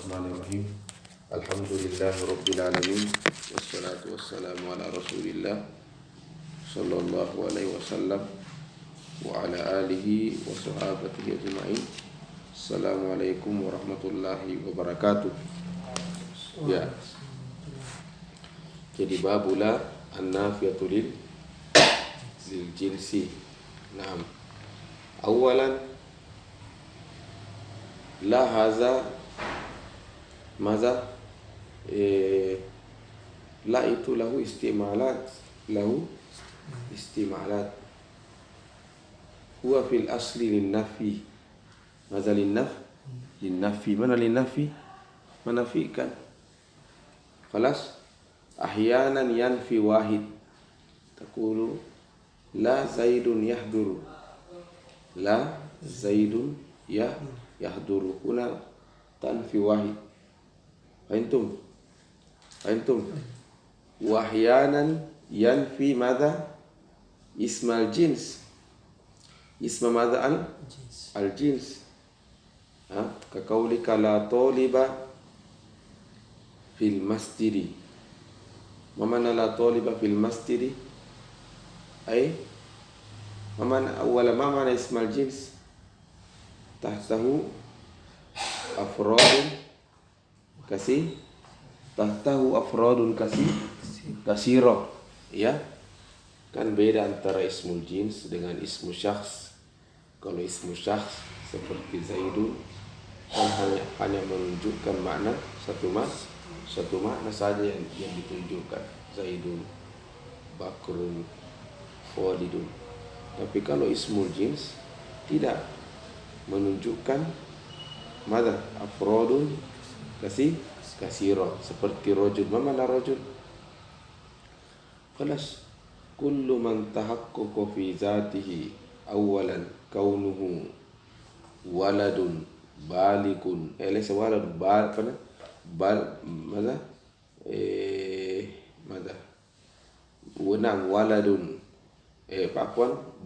Bismillahirrahmanirrahim. Alhamdulillahirabbil wassalatu wassalamu ala Rasulillah sallallahu alaihi wasallam wa ala alihi wa sahabatihi ajma'in. Assalamualaikum warahmatullahi wabarakatuh. Ya. Jadi babula an-nafiyatu lil jinsi. Naam. Awalan la haza maza la itu lahu istimalat huwa fil asli lin nafi. Maza lin nafi mana lin nafi menafikan. Khalas ahyanan yanfi wahid taqulu la zaidun yahduru, la zaidun yahduru, huna tanfi wahid. Fahimtum? Wahyanan yanfi madha? Ismal jins. Isma madha al jins. Kaqaulika la taliba fil masjidi. Mamana la taliba fil masjidi? Ay mamana ismal jins? Tahtahu afradun kasiro, ya kan beda antara ismul jins dengan ismu syakhs. Kalau ismu syakhs seperti Zaidun kan hanya menunjukkan makna satu makna saja yang ditunjukkan, Zaidun, Bakrun, Khalidun. Tapi kalau ismul jins tidak menunjukkan mada afrodun kasiro, seperti rojul. Mana rojul? Khalas kullu man tahaqqaqa fi zatihi awalan kaunuhu waladun balikun laysa walad waladun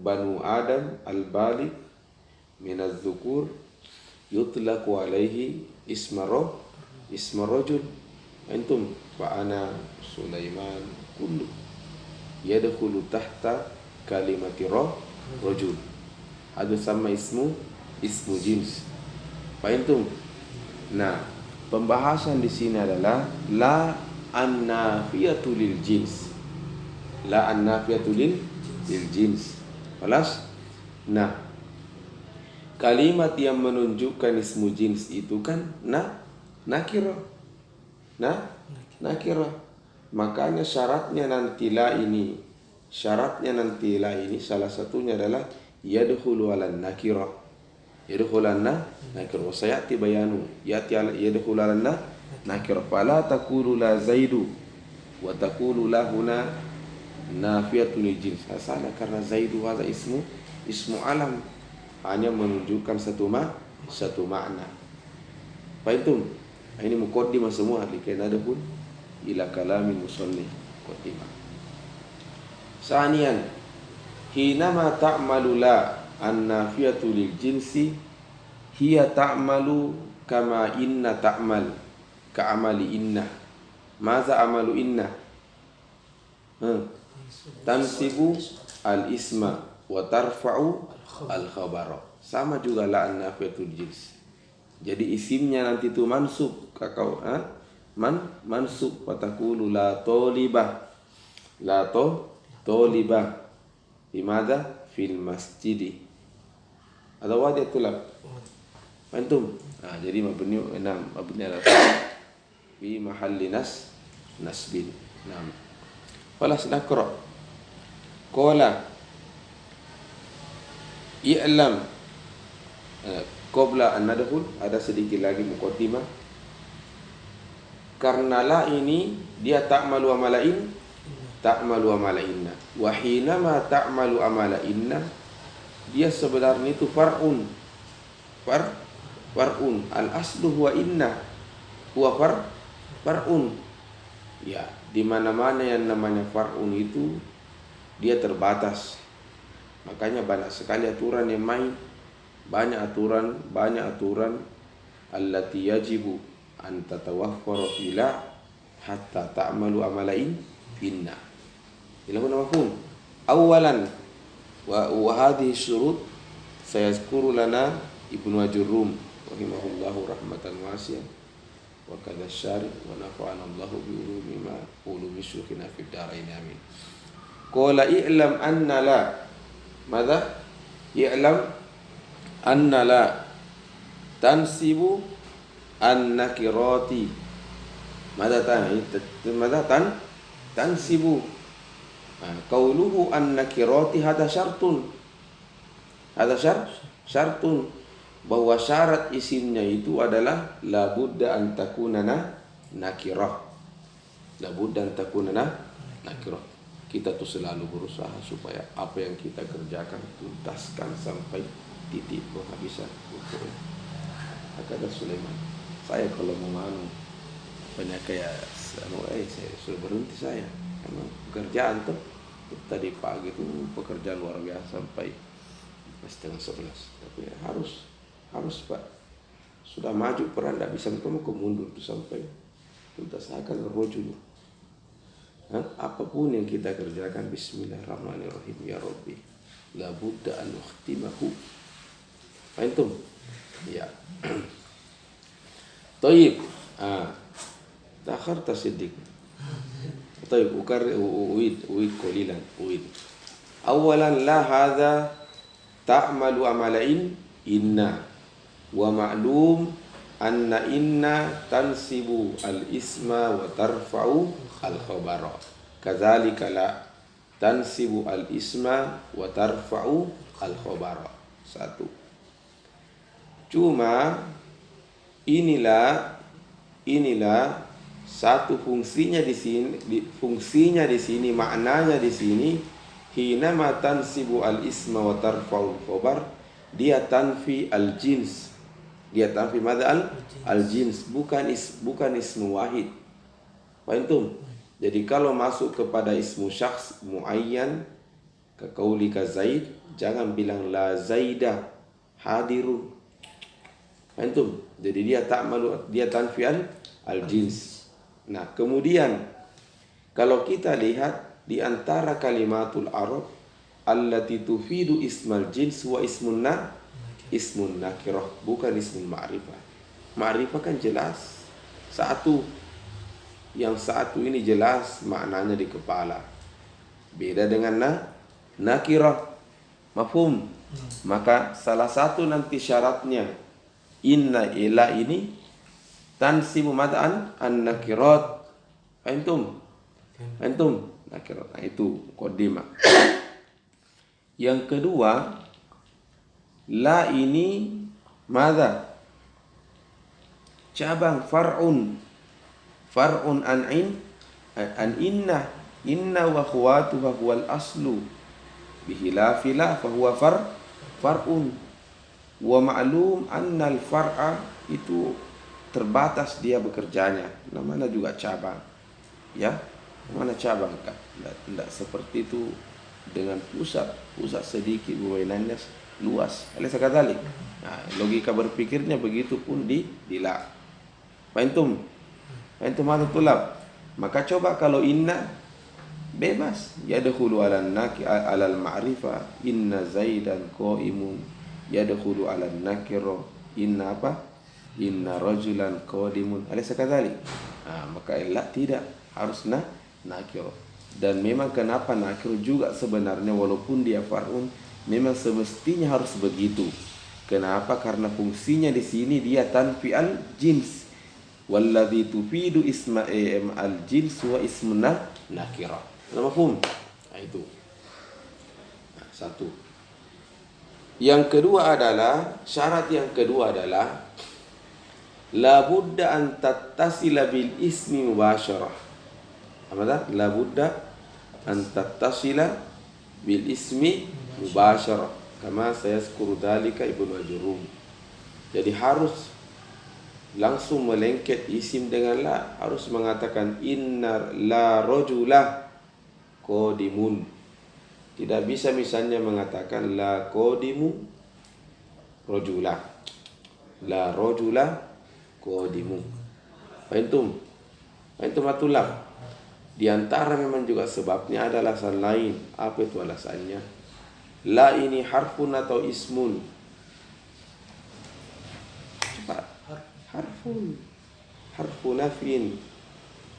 banu adam al balik min az-zukur yutlaqu alaihi isma rajul. Antum fa ana Sulaiman kullu yadkhulu tahta kalimati rajul. Ada sama ismu jins. Fahimtum? Nah, pembahasan di sini adalah la an-nafiyatu lil jins. La an-nafiyatu lil jins. Kelas? Nah, kalimat yang menunjukkan ismu jins itu kan nakirah. Nakirah. Makanya syaratnya nanti la ini salah satunya adalah yadkhulu 'alan nakirah. Yadkhulu 'alan nakirah. Wa sayati bayanu. Yadkhulu 'alan nakirah. Fala taqulu la zaidu wa taqulu la huna nafiyatul jins. Asal karena zaidu hadza ismu alam, hanya menunjukkan satu makna. Fahimtum? Ini muqaddimah semua likai nadhul ila kalamin musannif. Muqaddimah. Sanian, hinama ta'malu la an-nafiyatu lil jinsi hiya ta'malu kama inna ta'mal ka amali inna. Maza amalu inna? Tansibu al-isma wa tarfa'u al-khabara. Sama juga la an-nafiyatul jins. Jadi isimnya nanti itu mansub, mansub fatakulu la tolibah. La tolibah. Bimada fil masjidi. Ada wajah tulab. Antum? Jadi mabni ala fi mahalli nasbin. Naam. Falas nakra. Qala i'lam qabla an nadkhul, ada sedikit lagi muqaddimah. Karena la ini dia ta'malu amala inna. Wa hinama ta'malu amala inna, dia sebenarnya itu far'un. Al aslu huwa inna. Huwa far'un. Ya, di mana-mana yang namanya far'un itu dia terbatas. Makanya banyak sekali aturan yang main. Banyak aturan allati yajibu an tatawaffaru ila hatta ta'malu amalain inna. Ila mana mafhum? Awalan wa hadhihi syurut sayazkuru lana Ibnu Ajurrum rahimahullahu rahmatan wasi'ah wa kadza syarih wa nafa'ana Allahu bi ulumi syukhina fid dharain amin. Qala i'lam anna la madza i'lam anna la tansibu an-nakirati madza tansibu qauluhu an-nakirati hada syartun, hada syartun, bahwa syarat isimnya itu adalah la budda an takuna nakirah, la budda an takuna nakirah. Kita tuh selalu berusaha supaya apa yang kita kerjakan tuntaskan sampai titik penghabisan. Kata Sulaiman, saya kalau mau banyak kayak saya sudah berhenti saya. Emang pekerjaan tuh tadi pagi itu pekerjaan luar biasa sampai 10:30. Tapi ya, harus Pak. Sudah maju peran tidak bisa kamu mundur tuh sampai tuntas akan rojul. Apapun yang kita kerjakan, bismillahirrahmanirrahim ya Rabbi, la budda an ukhtimahu. Antum? Ya. Taib. Takharta siddiq. Taib, uid qalilan, uid. Awalan la hadha ta'malu amalain inna wa ma'lum anna inna tansibu al-isma wa tarfa'u al-khabara. Kadzalika la tansibu al-isma wa tarfa'u al-khabara. Satu. Cuma inilah satu fungsinya di sini, maknanya di sini, hina ma tansibu al-isma wa tarfa'u al-khabar, dia tanfi al-jins. Dia tanfi madza al-jins, bukan ismu wahid. Faham? Jadi kalau masuk kepada ismu syakhs muayyan ka qaulika Zaid, jangan bilang la Zaidah hadirun. Faham? Jadi dia tanfi al-jins. Nah, kemudian kalau kita lihat di antara kalimatul Arab allati tufidu ismal jins wa ismun nakirah, bukan ismun ma'rifah. Ma'rifah kan jelas satu, yang satu ini jelas maknanya di kepala, beda dengan nakirah. Mafhum? Maka salah satu nanti syaratnya inna ila ini tansibu mad'an an-nakirat. Antum nakirat. Nah, itu muqaddimah. Yang kedua, la ini madza? Cabang, far'un an inna wa khuwatuha huwal aslu bihilafi la fa huwa far'un wa ma'lum anna al-far'a itu terbatas dia bekerjanya, namanya juga cabang. Ya, mana cabang kan? Tidak seperti itu dengan pusat sedikit buainannya luas. Alaysa kadzalik? Nah, logika berpikirnya begitu pun di la. Faham? Ada tulab. Maka coba kalau inna bebas, yadkhulu alal ma'rifah, inna zaidan qa'imun, yadkhulu alan nakira, inna apa? Inna rajulan qadimun. Alaysa kadzalik? Nah, maka la tidak harus nakira. Dan memang kenapa nakira juga sebenarnya walaupun dia far'un, memang semestinya harus begitu. Kenapa? Karena fungsinya di sini dia tanfi al-jins. Walladzi tufidu isma al-jins wa ismun nakira. Mafhum? Nah, itu. Nah, satu. Yang kedua adalah, syarat yang kedua adalah la budda an tattasila bil ismi mubasyarah. Apa dah? La budda an tattasila bil ismi mubasyarah. Kama sayazkuru dzalika Ibnu Ajurrum. Jadi harus langsung melengket isim dengan la, harus mengatakan inna la rajula qadimun. Tidak bisa misalnya mengatakan la qadimu rajula, la rajula qadimu. Antum atulah. Di antara memang juga sebabnya ada alasan lain. Apa itu alasannya? La ini harfun atau ismun? Cepat. Harfun. Harfu nafin.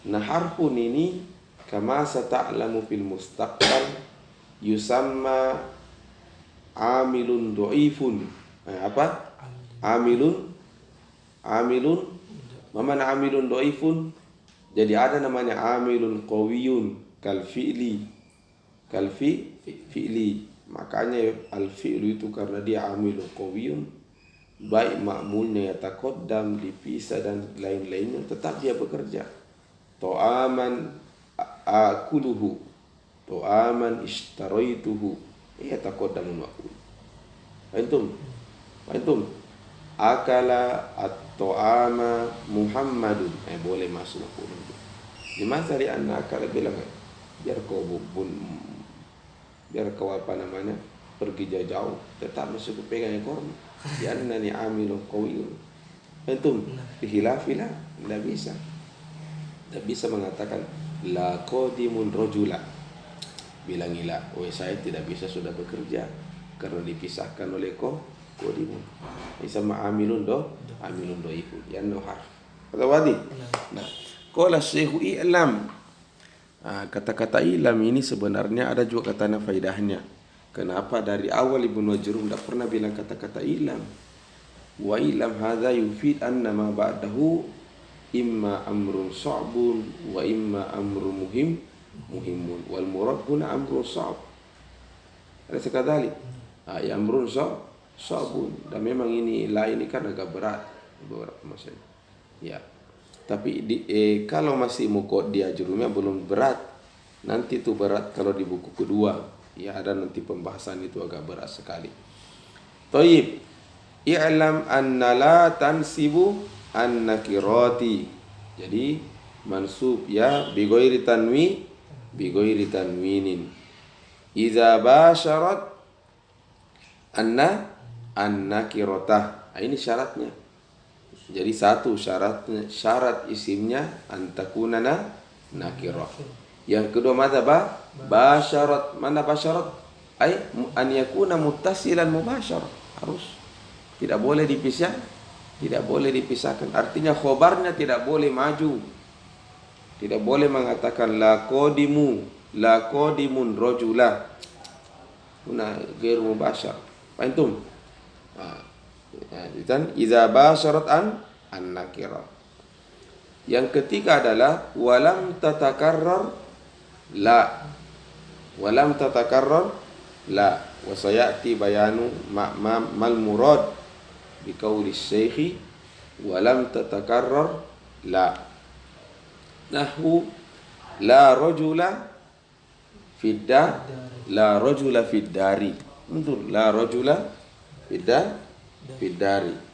Nah, harfun ini kama sata'lamu fil mustaqbal yusamma amilun do'ifun. Apa? Amilun. Mana amilun do'ifun? Jadi ada namanya amilun qawiyun kal fi'li. Makanya al fi'lu itu karena dia amilun qawiyun, baik ma'mulnya yataqaddam, dipisah dan lain-lainnya, tetap dia bekerja. To'aman akuluhu, to'aman ishtaraituhu, yataqaddamu ma'mul. Antum akala at-to'ama Muhammadun, boleh masuk maf'ul. Di masa di anak akala bilang biar kau pergi jauh, tetap masuk ke pegang ekor. Di annani amilun qawiyun. Antum bihilafilah, tidak bisa mengatakan la qadimun rajula. Bilangilah, saya tidak bisa sudah bekerja karena dipisahkan oleh qadimun. Sama amilun doifu. Yanno harf. Kata wadi. Nah, qala syekhu i'lam. Kata-kata ilam ini sebenarnya ada juga katanya faidahnya. Kenapa dari awal Ibnu Ajrum tidak pernah bilang kata-kata ilam? Wa ilam hadza yufid anna ma ba'dahu imma amrun sa'bun wa imma amrun muhimun wal murad huna amrun sa'b. Ada sekadali. Ya amrun sa'bun. Dan memang ini kan agak berat beberapa masalah. Ya. Tapi kalau masih muqaddimah dia Ajrumnya belum berat. Nanti itu berat kalau di buku kedua. Ya, ada nanti pembahasan itu agak berat sekali. Thayyib. I'lam anna la tansibu an-nakirati. Jadi mansub ya bi ghairi tanwinin. Idza basyarat an-nakirata. Ini syaratnya. Jadi satu syarat isimnya antakunana nakirah. Yang kedua mata basyarat. Mana basyarat? An yakuna muttasilan mubasyar. Harus. Tidak boleh dipisahkan. Artinya khobarnya tidak boleh maju. Tidak boleh mengatakan la qadimun rajula. Huna ghair mubasyar. Antum? Dan idza basyarat an-nakirah. Yang ketiga adalah walam tatakarrar la. Walam tatakarrar la. Wa sayati bayanu mal murad bi qauli syekhi walam tatakarrar la. Nahwu la rajula fid dari. Betul, la rajula fid dari.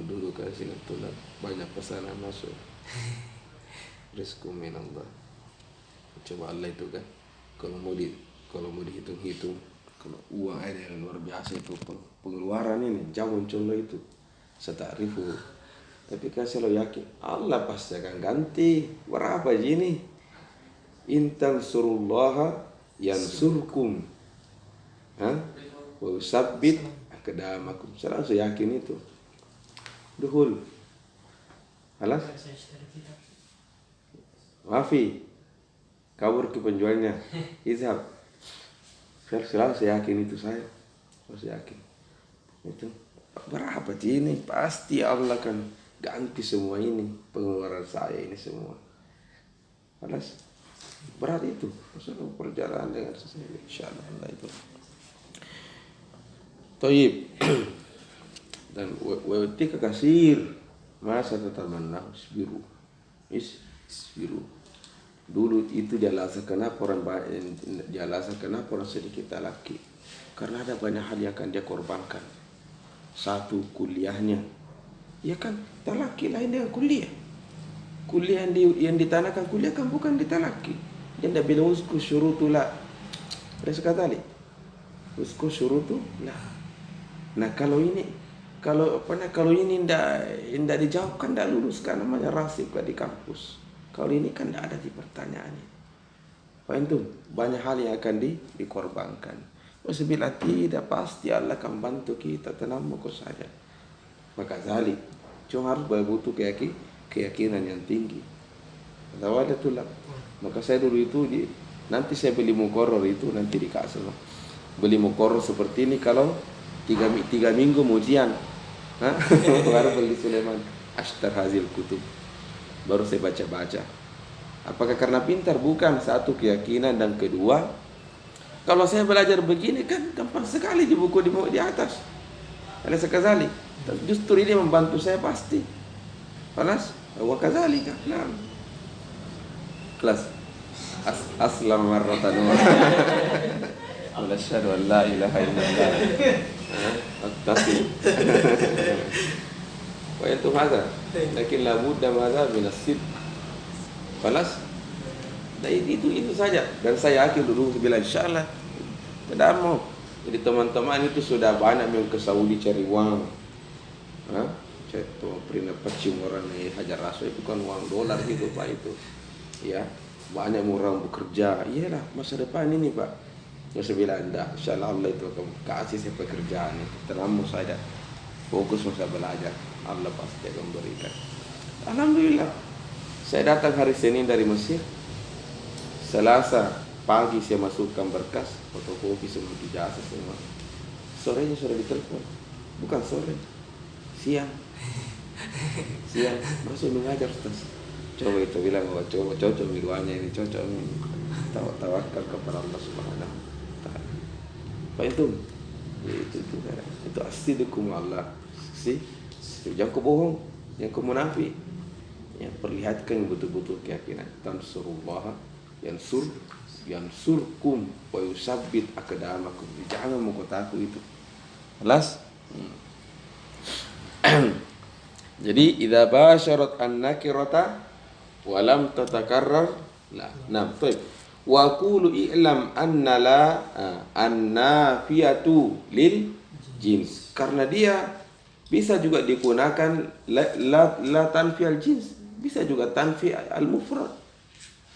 Dulu kasih tulang banyak pesanan masuk. Rizqu minallah. Coba Allah itu kan kalau mau dihitung-hitung, kalau uang ada yang luar biasa itu pengeluaran ini jauh contoh itu setarifu. Tapi kan selalu yakin Allah pasti akan ganti. Berapa ini? Intan surullaha yansurkum. Wa yusabbit aqdamakum. Selalu yakin itu. Duhul. Alas? Mafi. Kabur ke penjualnya. Izhab. Selalu saya yakin itu saya. Selalu yakin. Itu berapa ini? Pasti Allah kan ganti semua ini. Pengeluaran saya ini semua. Alas? Berat itu. Selalu perjalanan dengan sesuai. InsyaAllah itu. Thayyib. Dan wetika kasir masa tatamanna isbiru. Dulu itu jelasan kenapa orang sedikit laki. Karena ada banyak hal yang akan dia korbankan. Satu, kuliahnya. Ya kan, laki lain dengan kuliah. kuliah yang ditanahkan kuliah kan bukan ditalaki. Dia tidak bilang usku syurutu la. Ada sekali. Usku syurutu la. Nah kalau ini tidak dijawab kan tidak lulus, kan namanya rasib di kampus. Kalau ini kan tidak ada di pertanyaan ini. Itu banyak hal yang akan dikorbankan. Bila tidak, pasti Allah akan bantu kita, tenang kau saja. Maka zalik, cuma harus butuh keyakinan yang tinggi. Tahu ada tulang. Maka saya dulu itu nanti saya beli mukoror itu nanti dikasih. Beli mukoror seperti ini kalau 3 minggu ujian. Baru beli Sulaiman Ashtar Hazil Kutub. Baru saya baca-baca. Apakah karena pintar? Bukan. Satu, keyakinan, dan kedua, kalau saya belajar begini kan gampang sekali di buku di atas. Ada sekali. Justru ini membantu saya pasti. Panas? Wa kadzalika. Nah. Kelas aslam marratan wa asyhadu an la ilaha illallah. Taslim. Wa itu hadza. Lakin la budda madza min as-sidq. Panas? Nah, itu saja. Dan saya yakin dulu bilang insyaallah tidak mau. Jadi teman-teman itu sudah banyak yang ke Saudi cari uang. Ceto pernah pecium orang nih Hajar Rasul itu kan uang dolar gitu Pak itu. Ya, banyak orang bekerja. Iyalah masa depan ini Pak. Saya bilang enggak, insyaallah Allah itu akan kasih saya pekerjaan itu. Tenang saja. Fokus masa belajar. Allah pasti akan berikan. Alhamdulillah. Saya datang hari Senin dari Mesir. Selasa pagi saya masukkan berkas, fotokopi semua ijazah semua. Sorenya sudah ditelepon. Bukan sore. Siang masuk mengajar Ustaz. Coba itu bilang coba cocok miruannya ini cocok ini. Tawakal kepada Allah Subhanahu wa taala. Pak itu as-sidqu Allah. Jangan kau bohong, jangan kau munafik. Yang perlihatkan betul-betul keyakinan. Tansurullah yansurkum wa yusabbit aqdamakum. Jangan mau takut itu. Jelas? Jadi idza basyarat an-nakirata wa lam tatakarrar la. Nah, baik. Wa qulu i'lam anna la an-nafiyatu lil jins. Karena dia bisa juga digunakan la tanfi al-jins. Bisa juga tanfi al-mufrad.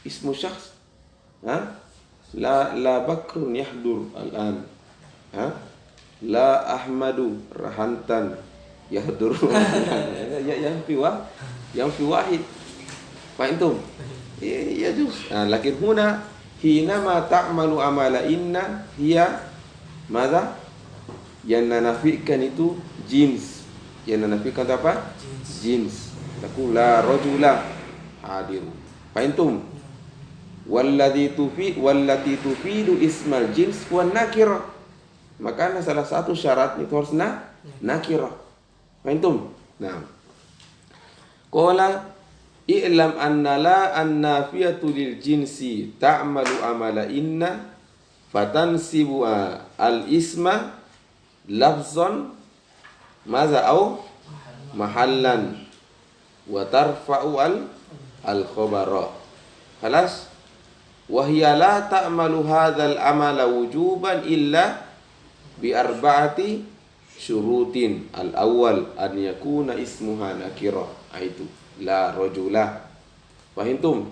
Ismu syakhs. La bakrun yahdur al-an. La ahmadu rahantan yahdur. yang fi wahid. Fahimtum? Ya juz. Lakin huna hinama ta'malu amala inna hiya madza? Yang nafikan itu jins. Yang nafikan apa? Jins. Taqul la rajula hadir. Fahimtum? Wallati tufidu ismal jins wan nakirah. Makanya salah satu syaratnya itu harus nakirah. Fahimtum? Nah. Qala i'lam anna la an-nafiyatu lil jinsi ta'malu amala inna fatansibu al-isma lafzan maza au mahallan wa tarfa'u al-khabara. Khalas? Wa hiya la ta'malu hadzal amala wujuban illa bi arba'ati syurutin. Al-awwal an yakuna ismuha nakira. Itu la rajula. Fahimtum?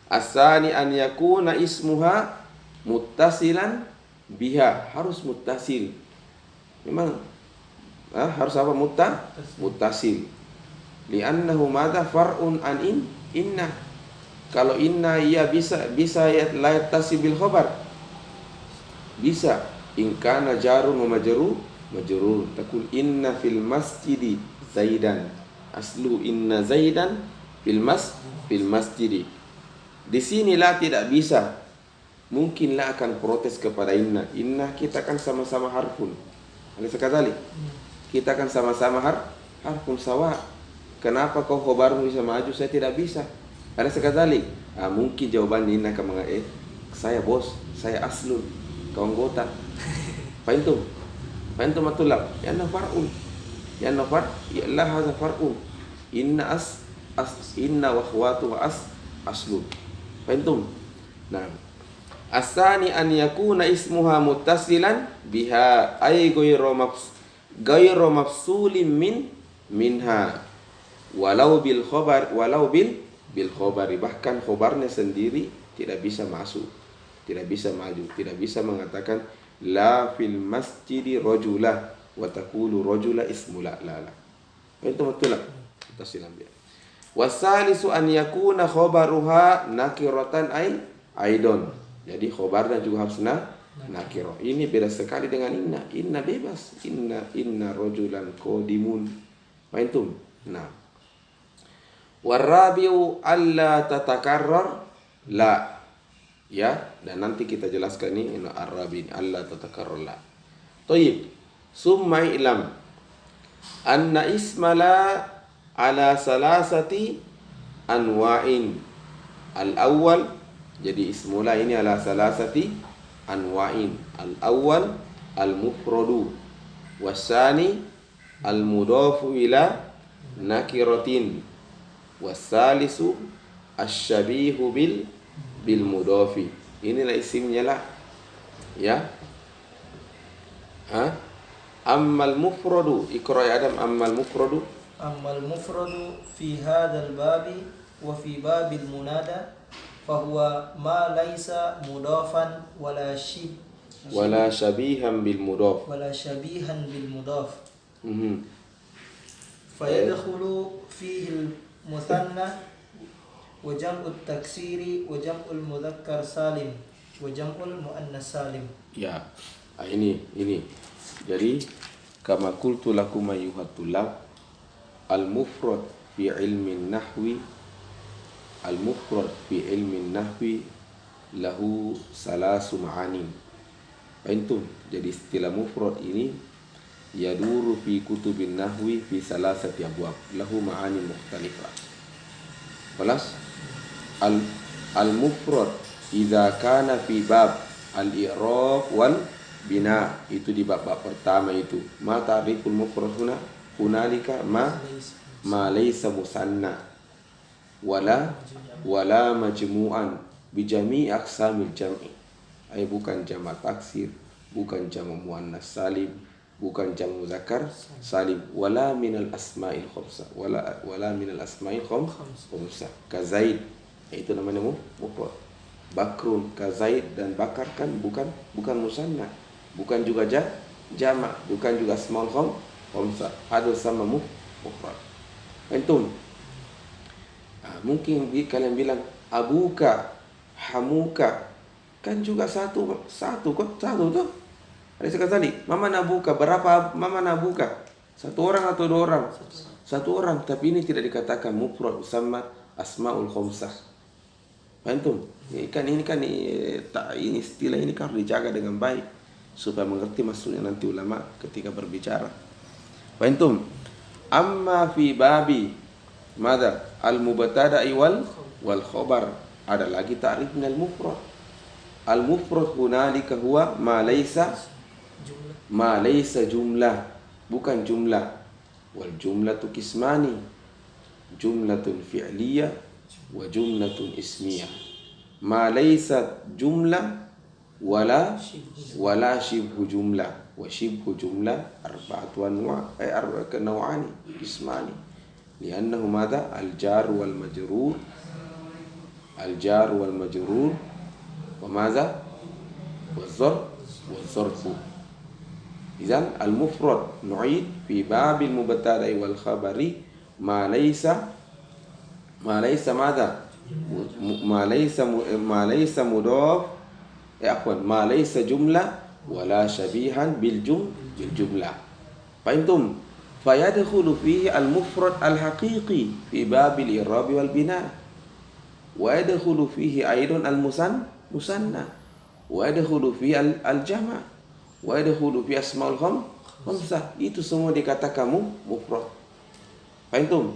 Asani an yakuna ismuha muttasilan biha. Harus muttasil. Memang harus apa? Muttasil. Li'annahu madza far'un an inna. Kalau inna ya bisa ya la yattasibil khabar. Bisa in kana jarun wa majrur. Taqul inna fil masjidi zaidan. Aslu inna zaidan fil masjidi. Di sinilah tidak bisa. Mungkinlah akan protes kepada inna. Inna kita kan sama-sama harfun. Ada sekali. Kita kan sama-sama harfun sawa. Kenapa kau khabarmu bisa maju saya tidak bisa? Ada sekali. Mungkin jawaban inna akan saya bos, saya aslun, kau anggota. Fahimtum? Matulab. Ya nafar. Ya la hadza far'un. Inna inna wa akhwatuha aslu. Fahimtum? Nah, asani an yakuna ismuha muttasilan biha ay ghayru mafsulin minha walau bil khobari, bahkan khobarnya sendiri tidak bisa masuk, tidak bisa maju, tidak bisa mengatakan la fil masjidi rajula wa taqulu rajula ismu la. Itu betul lah. Muttasilan biha. Wasalisu an yakuna khobaruha nakiratan aidon. Jadi khobarnya juga harus nakiro. Ini beda sekali dengan inna. Inna bebas. Inna rajulan qadimun. Fahimtum? Nah. Warabiu alla tatakarrar la. Ya, dan nanti kita jelaskan ini ar-rabi alla tatakarrar la. Thayyib. Summa ilam anna ismala ala salasati anwa'in. Al-awwal, jadi ismula ini ala salasati anwa'in. Al-awwal al-mufradu, wasani al-mudafu ila nakiratin, wasalisu asyabihu bil mudafi. Inilah isimnya lah. Ya. Ammal mufradu, iqra ya Adam. Ammal mufradu, أما المفرد في هذا الباب وفي باب المنادى فهو ما ليس مضافا ولا شبيها بالمضاف فيدخل فيه المثنى وجمع التكسير وجمع المذكر سالم وجمع المؤنث سالم. Ya, ini. Jadi kama qultu lakum ayyuhat tulab, al-mufrad fi ilmi nahwi lahu salasu ma'ani. Fahimtum? Jadi istilah mufrad ini yaduru fi kutubin nahwi fi salasati abwab lahu ma'ani mukhtalifah. Kelas al-mufrad idza kana fi bab al-i'rab wal bina, itu di bab pertama itu. Ma ta'riful mufrad hunalika ma laysa musanna wala majmu'an bi jami' aqsamil jam'i. Ay bukan jamak taksir, bukan jamak muannas salim, bukan jamak muzakkar salim, wala minal asma'il khamsa, wala minal asma'il khamsa. Ka Zaid, itu namanya mufrad. Bakrun, ka Zaid dan Bakar kan bukan musanna, bukan juga jamak, bukan juga asmaul khamsa. Ada sama mufrad. Antum mungkin kalian bilang abuka, hamuka, kan juga satu tuh. Ada sekali mama nabuka, berapa mama nabuka? Satu orang atau dua orang? Satu orang, tapi ini tidak dikatakan mufrad sama asmaul khamsah. Antum, ini kan ini istilah ini kan harus dijaga dengan baik supaya mengerti maksudnya nanti ulama ketika berbicara. Antum, amma fi babi mada al-mubtada'i wal khabar, ada lagi ta'rifnya al-mufrad. Al-mufrad hunalika huwa ma laysa jumlah, bukan jumlah. Wal jumlatu qismani, jumlatun fi'liyah wa jumlatun ismiyah. Ma laysa jumlah wala shibhu jumlah. Wa shibhu jumlah arba'atu naw'ani qismani. Li'annahu madha al-jar wal majrur wa madha waz-zarfu. Idzan al-mufrad nu'id fi babil mubtada'i wal khabari ma laysa madha ma laysa mudaf ma laysa jumlah wala syabihan bil jumlah. Fahimtum? Fayadkhulu fihi al-mufrad al-haqiqi fi babil i'rab wal bina, wa yadkhulu fihi aidan al-musanna, wa yadkhulu fihi al-jama', wa yadkhulu fi asmaul khamsah. Itu semua dikatakan mufrad. Fahimtum?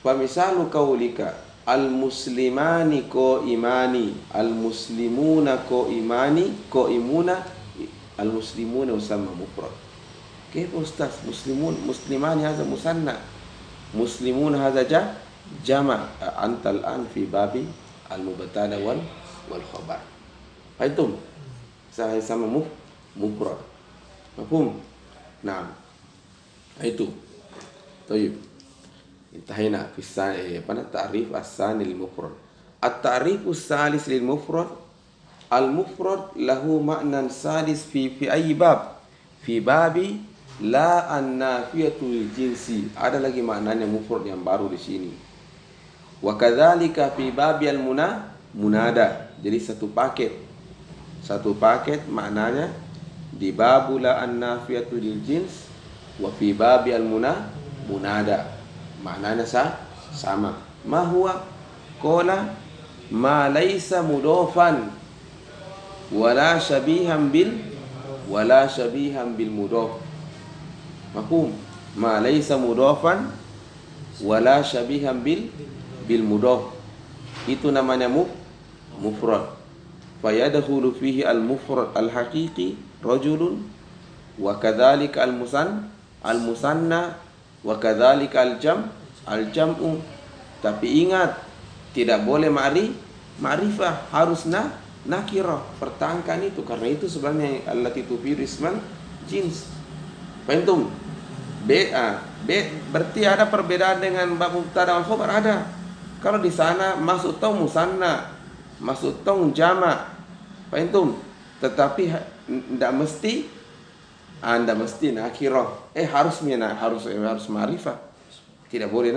Fa misalu qaulika al-muslimani qaimani, al-muslimuna qaimuna, al-muslimuna usamma mufrad. Kayfa ustaz? Muslimani hadha musanna, muslimun hadha jama' antal an fi babi al-mubtada wal khabar. Fahimtum? Sama mufrad. Mafhum? Naam. Itu. Tayyib. Intahina fi ta'rif as-sani lil mufrad. At-ta'rif as-salis lil mufrad. Al-mufrad lahu ma'nan salis fi ayyi bab? Fi babi la an-nafiyatul jinsi. Ada lagi maknanya mufrad yang baru di sini. Wa kadzalika fi babi al-munada. Jadi satu paket maknanya di babu la an-nafiyatul jins wa fi babi al-munada. Maknanya sama. Ma huwa? Qala ma laysa mudofan wala syabihan bil mudhof. Mafhum? Ma laysa mudofan wala syabihan bil mudhof. Itu namanya mufrad. Fayadkhulu fihi al-mufrad al-haqiqi rajulun wa kadzalika al-musanna wa kadzalika al-jam'u. Tapi ingat, tidak boleh ma'rifah, harus nakirah. Pertahankan itu, karena itu sebenarnya allati tufidu isman jins. Fahimtum? Berarti ada perbedaan dengan bab mubtada wal khabar, ada. Kalau di sana masuk tong musanna, masuk tong jama'. Fahimtum? Tetapi tidak mesti nakirah. Harus ma'rifah. Tidak boleh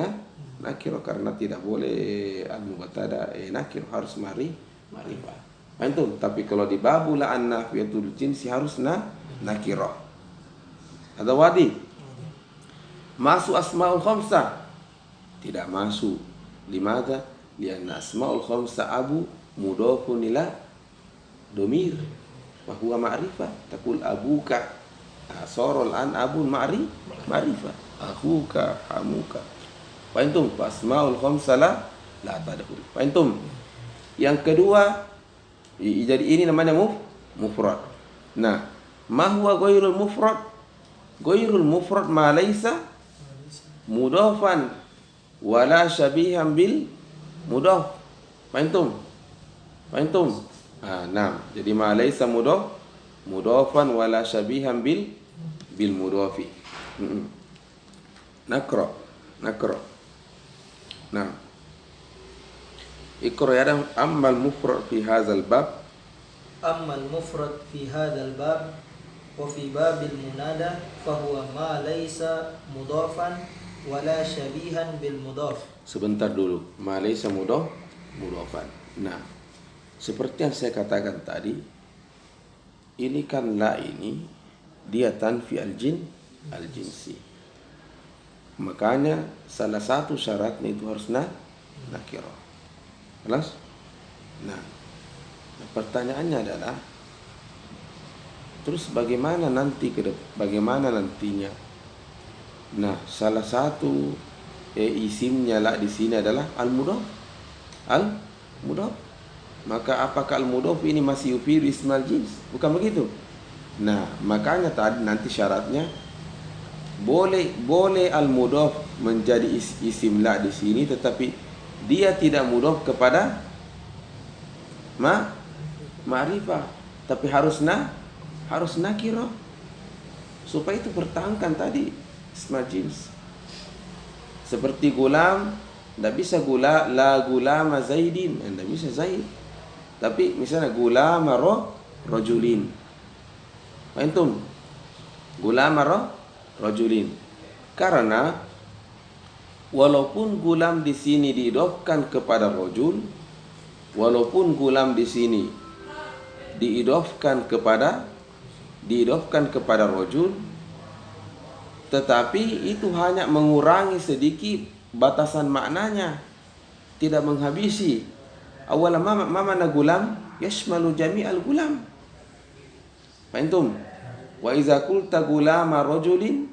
nakirah, karena tidak boleh al-mubtada nakirah, harus ma'rifah. Fahimtum? Tapi kalau di babu la an-nafiyatul jinsi harus nakirah. Ada wadi. Masuk asmaul khamsah? Tidak masuk. Limadha? Lianna asmaul khamsah abu mudhafun ila domir wa huwa ma'rifah. Taqul abuka. Sorol an abun ma'rifah. Akhuka, hamuka. Fahimtum? Asmaul khamsah la tadkhul. Fahimtum? Yang kedua, jadi ini namanya mufrad. Nah, ma huwa ghairul mufrad? Ghairul mufrad ma laysa mudhafan wala syabihan bil mudhaf. Fahimtum? Nah, jadi ma laysa mudhafan wala syabihan bil mudhafi. Nakra. Nah, ikra ya, ammal mufrad fi hadzal bab. Ammal mufrad fi hadzal bab wa fi babil munada fa huwa ma laysa mudhafan wala syabihan bil mudhaf. Sebentar dulu. Ma laysa mudhafan. Nah, seperti yang saya katakan tadi, ini kan la ini dia tanfi al-jinsi. Makanya salah satu syaratnya itu harus nakirah. Jelas? Nah, pertanyaannya adalah terus bagaimana nantinya? Nah, salah satu isimnya la di sini adalah al-mudhaf. Maka apakah al-mudhaf ini masih yufidu ismal jins? Bukan begitu. Nah, makanya tadi nanti syaratnya boleh al-mudhaf menjadi isim la di sini, tetapi dia tidak mudhaf kepada ma'rifah, tapi harus nakirah. Supaya itu pertahankan tadi ismal jins. Seperti gulam, tidak bisa la gulama zaidin, tidak bisa zaid. Tapi misalnya gulama rajulin. Antum gulama rajulin. Karena walaupun gulam di sini diidhafkan kepada rajul, walaupun gulam di sini diidhafkan kepada rajul, tetapi itu hanya mengurangi sedikit batasan maknanya, tidak menghabisi. Awal mana gulam yashmalu jami'al gulam. Fahimtum? Wa iza qulta gulama rajulin,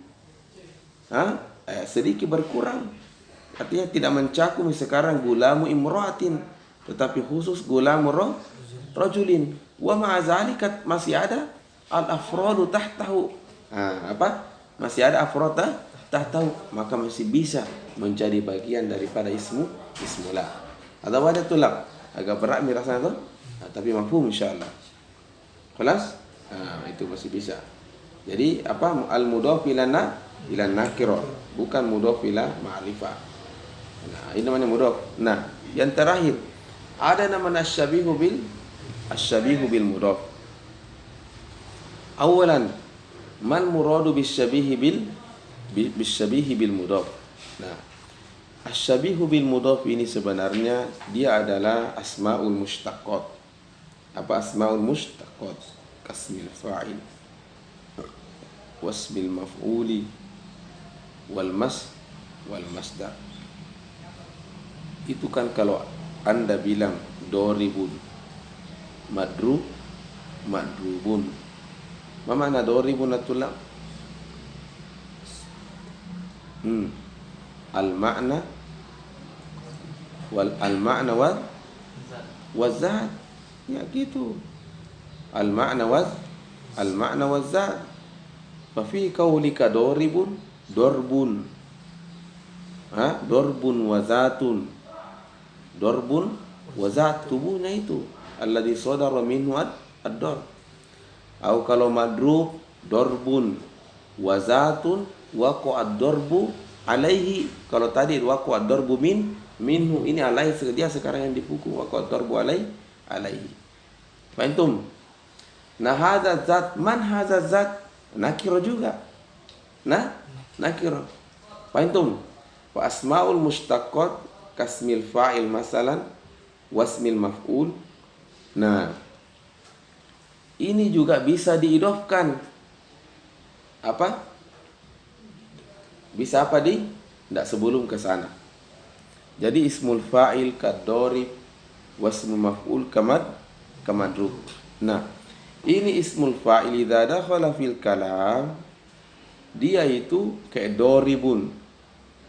sedikit berkurang. Artinya tidak mencakup sekarang gulamu imra'atin, tetapi khusus gulamu rajulin. Wa ma'a zalika masih ada al-afradu tahtahu. Masih ada afrad tak tahu, maka masih bisa menjadi bagian daripada ismullah. Ada wajah tulab, agak berat mirasanya tu, tapi mafhum insyaallah. Kelas? Itu masih bisa. Jadi apa, al-mudhaf ila nakirah, bukan mudhaf ila ma'rifah. Nah, ini namanya mudhaf. Nah, yang terakhir ada namanya asyabihu bil mudhaf. Awalan, mal muradu bisyabihi bil mudhaf. Nah, asyabihu bil mudhaf ini sebenarnya dia adalah asmaul mushtaqat. Apa asmaul mushtaqat? Kasmil fa'il, wasmil maf'uli, wal masdar. Itu kan kalau Anda bilang doribun, madrubun. Ma makna doribun atulab? Al-ma'na wa zat. Ya gitu. Al-ma'na wa zat. Fa fi qaulika doribun, dorbun. Dorbun wa zatun. Dorbun wa zat, tubuhnya itu alladhi sadara minhu ad-darb. Atau kalau madrub, dorbun wa zatun waqa ad-darbu alaihi. Kalau tadi waqa ad-darbu minhu, ini alaihi, dia sekarang yang dipukul, waqa ad-darbu alaihi. Fahimtum? Nah, hadza zat, man hadza zat? Nakira juga. Nah, nakira. Fahimtum? Wa asmaul mushtaqat kasmil fa'il masalan, wasmil maf'ul. Nah, ini juga bisa diidofkan. Apa? Bisa apa di? Tidak, sebelum ke sana. Jadi ismul fa'il kadorib, wasmul maf'ul kamadrub. Nah, ini ismul fa'il idza dakhala fil kalam, dia itu kayak doribun,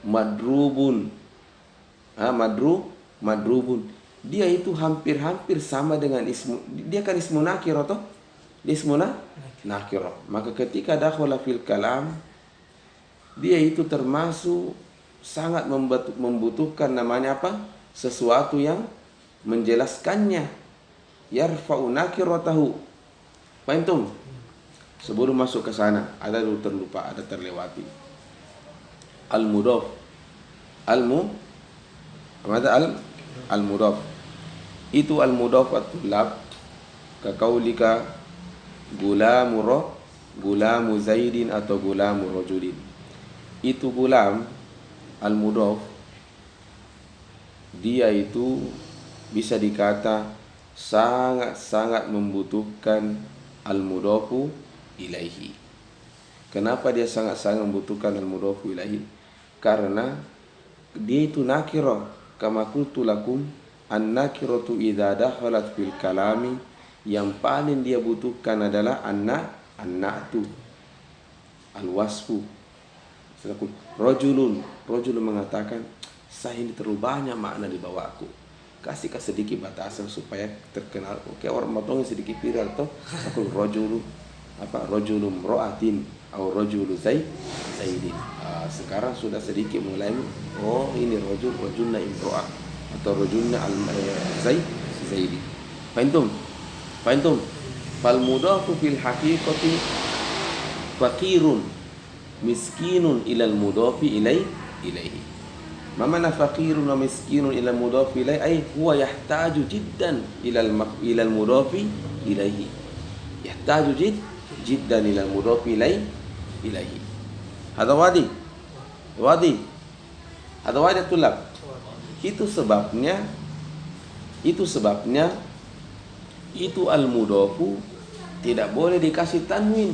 madrubun. Madrubun. Dia itu hampir-hampir sama dengan ismu. Dia kan ismu nakirah toh? Dia ismu nakirah. Maka ketika dakhala fil kalam, dia itu termasuk sangat membutuhkan namanya apa? Sesuatu yang menjelaskannya. Yarfa'u nakiratahu. Fahimtum? Sebelum masuk ke sana, ada dulu terlupa, ada terlewati. Al-mudhaf. Al-mudhaf. Itu al-mudhaf at-tulab ka qaulika gulamu zaidin atau gulamu rajulin. Itu gulam al-mudhaf, dia itu bisa dikata sangat-sangat membutuhkan al-mudhafu ilaihi. Kenapa dia sangat-sangat membutuhkan al-mudhafu ilaihi? Karena dia itu nakirah. Kama qultu lakum, an-nakiratu idza dakhalat fil kalami, yang paling dia butuhkan adalah an-na'tu, al-wasfu. Rajulun mengatakan, saya ini terlalu banyak makna di bawahku, kasih sedikit batasan supaya terkenal. Oke, orang motongnya sedikit viral toh. Aku rajulu rajulum ro'atin atau rajulu zaidin. Sekarang sudah sedikit mulai, oh ini rajulna imro'ah atau rajulna zaidi. Fahimtum? Fal mudhafu fil haqiqati faqirun miskinun ilal mudhafi ilaihi. Ma mana faqirun wa miskinun ilal mudhafi ilaihi? Ay huwa yahtaju jiddan ilal mudhafi ilaihi. Yahtaju jiddan ilal mudhafi ilaihi. Hadza wadi tulab. Itu sebabnya itu al-mudhafu tidak boleh dikasih tanwin.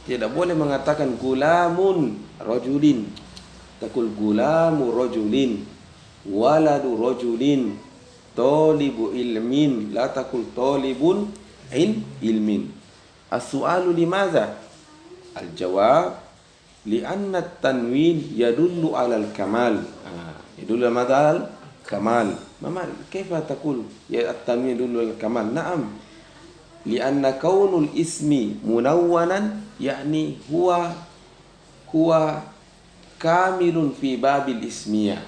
Tidak boleh mengatakan gulamun rajulin. Takul gulamu rajulin, waladu rajulin, talibu ilmin. La takul talibun ilmin. As-su'alu limadza? Al-jawab li'anna at-tanwin yadullu 'ala al-kamal. Yadullu 'ala al-kamal. Mama kaifa taqul ya at-tanwin yadullu 'ala al-kamal? Na'am. Li'anna kaunul ismi munawwanan, yakni huwa kamilun fi babil ismiyah.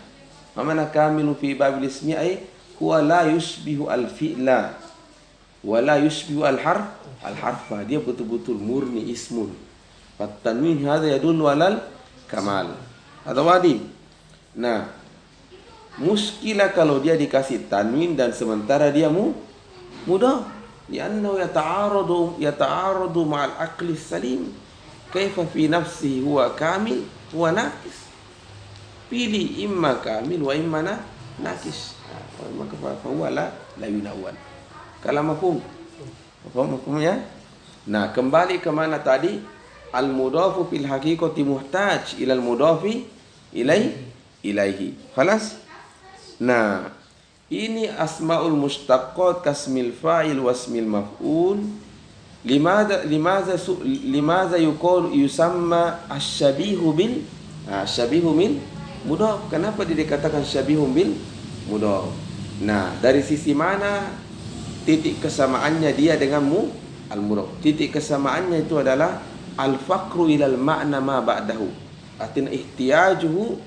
Mana kamilun fi babil ismiyah ay huwa la yushbihu al-fi'la wa la yushbihu al-harfa. Dia betul-betul murni ismun. Fatanwin hadha yadullu alal kamal. Atau wadi. Nah, muskilah kalau dia dikasih tanwin dan sementara dia mudhaf. Liannahu yata'aradu ma'al aqli salim. Kaifa fi nafsihi huwa kamil huwa naqis. Pilih imma kamil wa imma naqis. Maka huwa la yunawwan. Kalau mafhum. Mafhumnya? Nah, kembali ke mana tadi? Al-mudhafu fil haqiqati muhtaj ila al-mudhafi ilaihi. Khalas? Nah, ini asmaul mustaqqat kasmil fa'il wasmil maf'ul. Limadza yusamma asy-syabihu bil syabihu min mudhaf. Kenapa dia dikatakan syabihun bil mudhaf? Nah, dari sisi mana titik kesamaannya dia dengan al-mudhaf? Titik kesamaannya itu adalah al-faqru ilal ma'na ma ba'dahu. Artinya ihtiyajuhu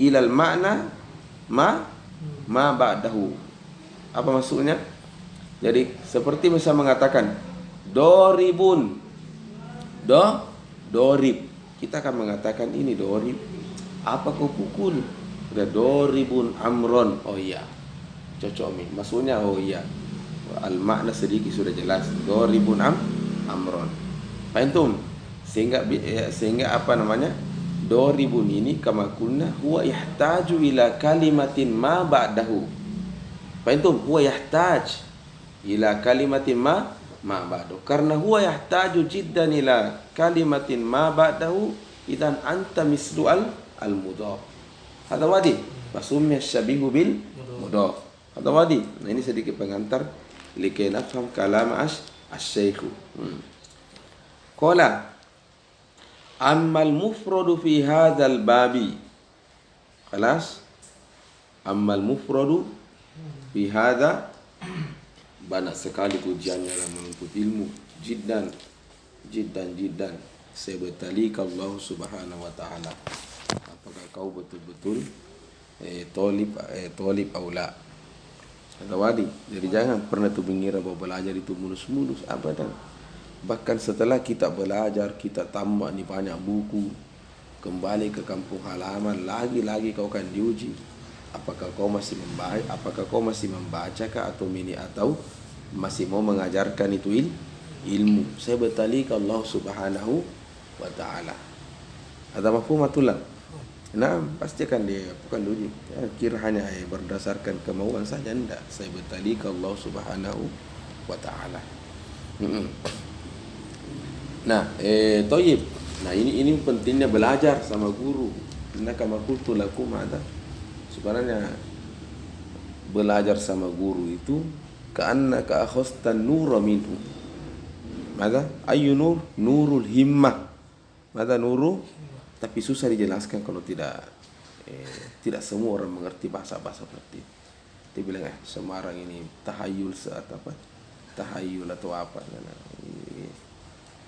ilal ma'na ma ba'dahu. Apa maksudnya? Jadi seperti bisa mengatakan doribun, dorib. Kita akan mengatakan ini dorib. Apa kau pukul? Udah doribun amron. Oh iya, cocok mi. Maksudnya oh iya. Al makna sedikit sudah jelas. Doribun amron. Paham? Sehingga apa namanya? Doribun ini kama kunna huwa yahtaju ila kalimatin ma ba'dahu. Paham? Huwa yahtaj ila kalimatin ma ba'dahu. Karena huwa yahtaju jiddan ila kalimatin ma ba'dahu, idan anta mislu al-mudhaf. Hadha wadi. Fasumya syabihu bil mudhaf. Hadha wadi. Nah, ini sedikit pengantar likai nafham kalam asy-syaikh. Qala ammal mufradu fi hadzal babi. Khalas? Ammal mufradu fi hadza, banyak sekali ujiannya dalam menuntut ilmu. Jiddan. Sebetulnya Allah Subhanahu wa taala. Apakah kau betul-betul tolib aula? Ada wadi. Jadi jangan pernah tu mengira bahwa belajar itu mulus-mulus, abadan. Bahkan setelah kita belajar, kita tamat ni banyak buku, kembali ke kampung halaman, lagi-lagi kau akan diuji. Apakah kau masih membaca? Apakah kau masih membaca atau mini atau masih mau mengajarkan itu ilmu? Saya bertali ke Allah Subhanahu wa taala. Ada mafhumatullah. Nah, pasti akan dia bukan diuji. Ya, kira hanya berdasarkan kemauan saja, enggak. Saya bertali ke Allah Subhanahu wa taala. Nah, toyib. Nah, ini pentingnya belajar sama guru. Karena kama qultu lakum ada. Sebenarnya belajar sama guru itu ka'annaka akhadta nura minhu. Maka ayu nur? Nurul himmah. Maka nuru, tapi susah dijelaskan kalau tidak semua orang mengerti bahasa-bahasa seperti itu. Dia bilang Semarang ini tahayul saat apa? Tahayul atau apa?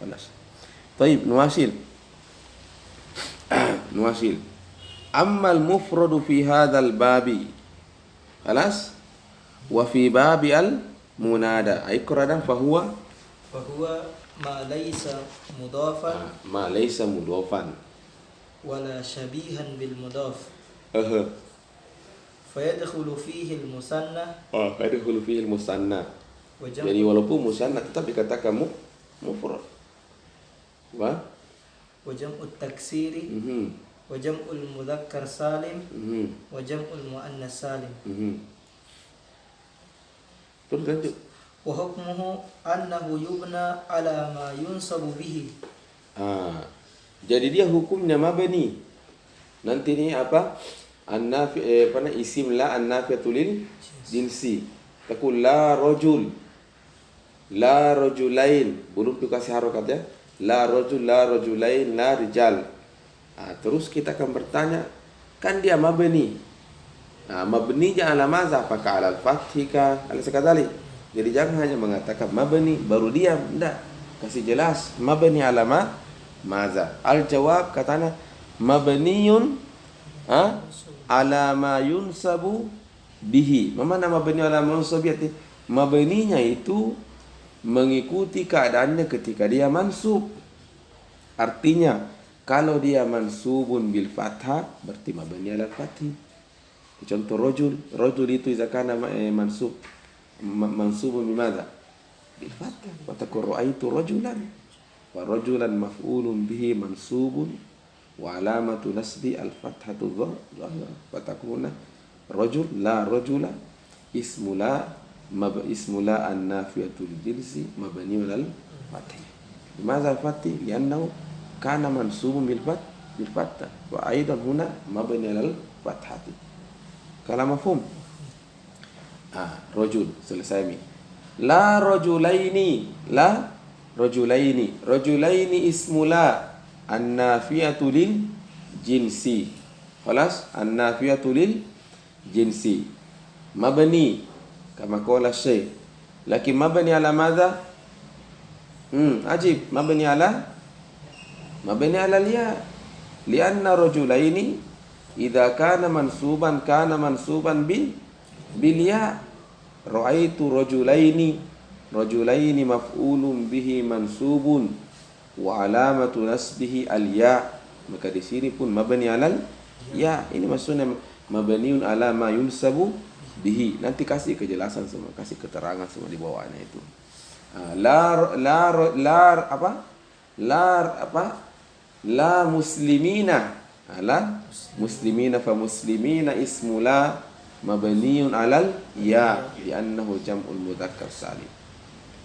Panas. Taib, nuasil. Ammal mufradu fi hadzal babi. Khalas? Wa fi babi al munada. Iqradan fahuwa ma laysa mudhafan wala syabihan bil mudhaf. Fayadkhulu fihi al musanna. Fayadkhulu fihi al musanna. Jadi walaupun musanna tetap dikatakan mufrad. Wa jam'ut taksiri wa jam'ul mudzakkar salim wa jam'ul muannas salim. Terus lanjut. Wa hukmuhu annahu yubna ala ma yunsabu bihi. Jadi dia hukumnya mabni. Nanti ni apa? An-nafi isim la an-nafiyatul lil jinsi. Taqul la rajul, la rajulain. Belum dikasih harokat ya. La rajul, la rajulain, la rijal. Terus kita akan bertanya, kan dia mabni. Mabni ala maza? Apakah ala al-fathika? Ala sekadali. Jadi jangan hanya mengatakan mabni baru diam, enggak. Kasih jelas mabni ala maza. Al-jawab katanya mabniyun ala ma yunsabu bihi. Mana mabni ala ma yunsabu bihi? Mabninya itu mengikuti keadaannya ketika dia mansub. Artinya kalau dia mansubun bil fathah berarti mabni ala fathi. Contoh rajul itu idza kana mansubun bimadza? Bil fathah. Wa taqul ra'aitu rajulan. Wa rajulan maf'ulun bihi mansubun wa alamatu nasbi al fathatu dhahira. Wa takuna rajul la rajula ismula an-nafiyatul jinsi mabniun al fathah. Limadza al fathah? Li'annahu kana mansubun bil fathah wa aidan huna mabni al fathati. Kalam mafhum? Rajul selesai mi. La rajulaini ismula an-nafiyatu lil jinsi. Khalas, an-nafiyatu lil jinsi mabni kama qala syekh, lakin mabni ala madza? Ajib, mabni ala liya, lianna rajulaini idza kana mansuban bil ya. Ra'aitu rajulaini maf'ulun bihi mansubun wa alamatu nasbihi al ya. Maka di sini pun mabni alal ya. Ini maksudnya mabniun ala ma yunsabu bihi. Nanti kasih kejelasan semua, kasih keterangan semua di bawahnya itu. La muslimina. Fa muslimina ismula mabniun alal ya li'annahu jam'ul mudzakkar salim.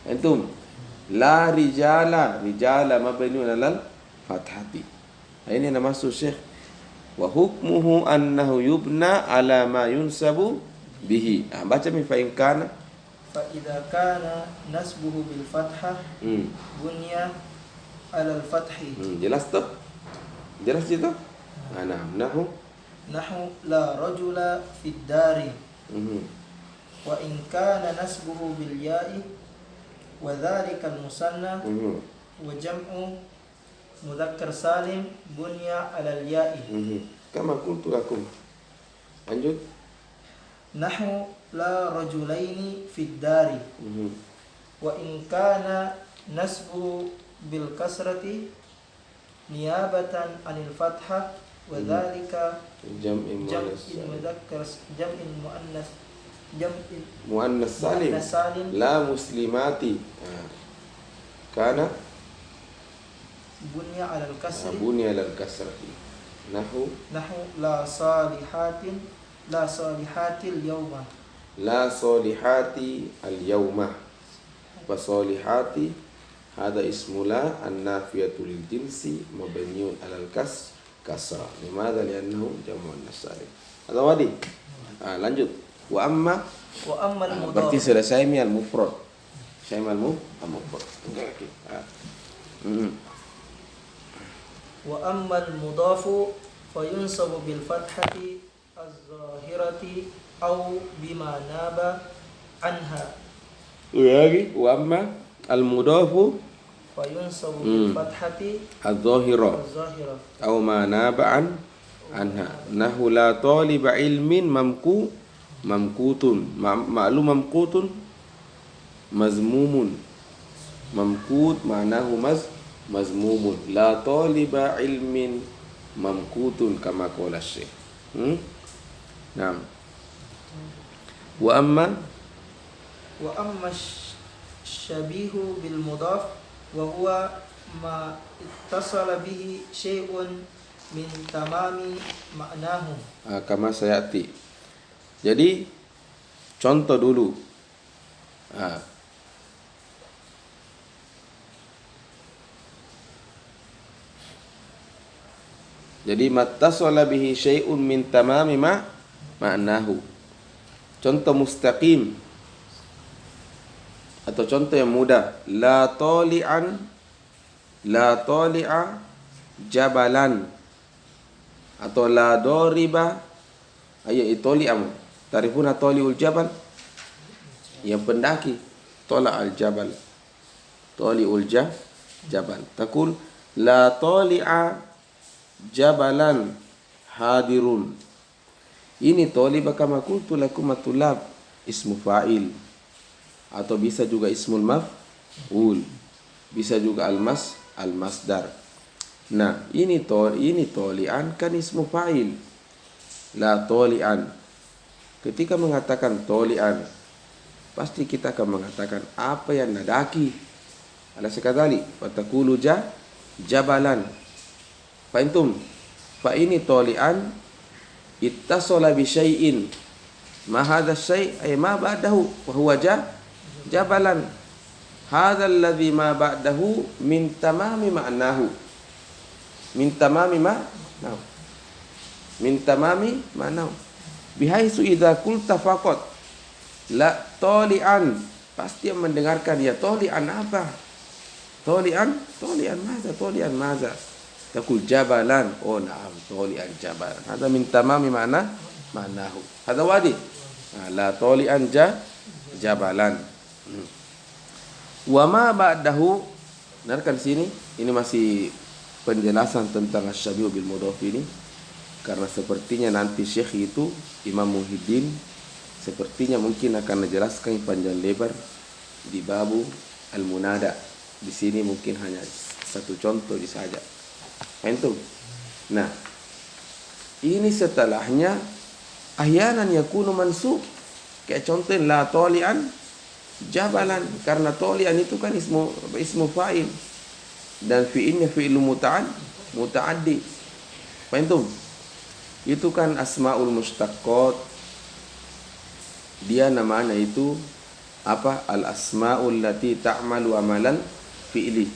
Antum la rijala mabniun alal fathati. Ini nama maksud Syekh. Wa hukmuhu annahu yubna ala ma yunsabu bihi. Baca mi fa in kana fa idza kana nasbuhu bil fathah bunya ala al fathi. Jelas tak? Jelas itu? Nahu la rajula fid dari. Wa in kana nasbuhu bil ya'i wa dhalika al musanna wa jam'u mudzakkar salim bunya ala al ya'i. Kama qultu lakum. Lanjut. Nahu la rajulaini fid dari. Wa in kana nasbuhu bil kasrati niyabatan anil fathah wa dhalika jam'in muannas salim la muslimati. Kana bunya ala al-kasrati. Nahu la salihatil yawma. La salihati al-yawma. Wa salihati hada ismula an-nafiyatu lil jinsi mabniun ala al-kasra. Limadha? Li'annahu jam'un nasalim. Ada wadi? Lanjut. Wa amma al-mudhaf. Berarti selesai mi al-mufrad. Saya al-mufrad. Okey. Wa amma al-mudhafu fa yunsabu bil fathati az-zahirati aw bima naba anha. Lagi wa amma al-mudhafu fa yunsabu bil fathati az-zahira aw ma naba anha. Nahu la taliba ilmin mamkutun ma'lum mamkutun mazmumun. Mamkut ma'nahu mazmumun. La taliba ilmin mamkutun kama qala syekh. Naam. Wa amma syabihu bil mudhaf wa huwa ma ittasala bihi syai'un min tamami ma'nahu. Kama sayati. Jadi contoh dulu. Jadi mattasala bihi syai'un min tamami ma'nahu. Contoh mustaqim atau contoh yang mudah. La tali'a jabalan atau la doriba tali'am. Tarifuna tali'ul jabal? Yang pendaki. Tala'al jabal. Tali'ul jabal. Taqul la tali'a jabalan hadirun. Ini toliba kama qultu lakum at-tulab ismu fa'il, atau bisa juga ismul maf'ul, bisa juga al-masdar. Nah, ini tolian kan ismu fa'il, la tolian. Ketika mengatakan tolian, pasti kita akan mengatakan apa yang nadaki. Ala sekadali watakulu jabalan. Fa intum fa ini tolian ittasala bi syai'in ma hadha syai' ay ma ba'dahu wa huwa jabalan. Hadha alladhi ma ba'dahu min tamami ma'nahu. Min tamami ma'nahu. Bihaisu idza qulta faqat la tolian, pasti yang mendengarkan ya tolian apa? Tolian maza. Taqul jabalan, oh na'am, tolian jabalan. Hadza min tamami ma'nahu. Hadza wadi. La tolian jabalan. Wa ma ba'dahu, dengarkan sini, ini masih penjelasan tentang asy-syabihu bil mudhaf ini, karena sepertinya nanti Syekh itu Imam Muhyiddin sepertinya mungkin akan menjelaskan panjang lebar di babu al-munada. Di sini mungkin hanya satu contoh saja. Antum. Nah, ini setelahnya ahyanan yakunu mansub. Kayak contoh la tolian jabalan, karena tolian itu kan ismu fa'il dan fi'ilnya fi'il muta'addi. Antum. Itu kan asmaul mustaqqat. Dia namanya itu apa? Al-asmaul lati ta'malu amalan fi'li.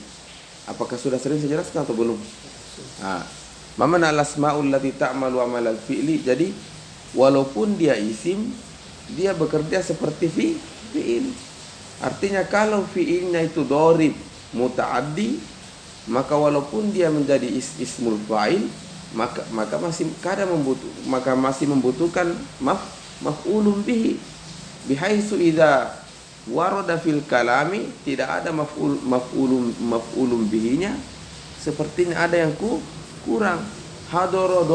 Apakah sudah sering saya jelaskan atau belum? Mana al-asmaul lati ta'malu amalan fi'li? Jadi walaupun dia isim, dia bekerja seperti fi'il. Artinya kalau fi'ilnya itu dorib muta'addi, maka walaupun dia menjadi ismul fa'il, maka masih membutuhkan maf'ulun bihi. Bihaitsu idza warada fil kalami, tidak ada maf'ulun bihinya, sepertinya ada yang kurang. Hadara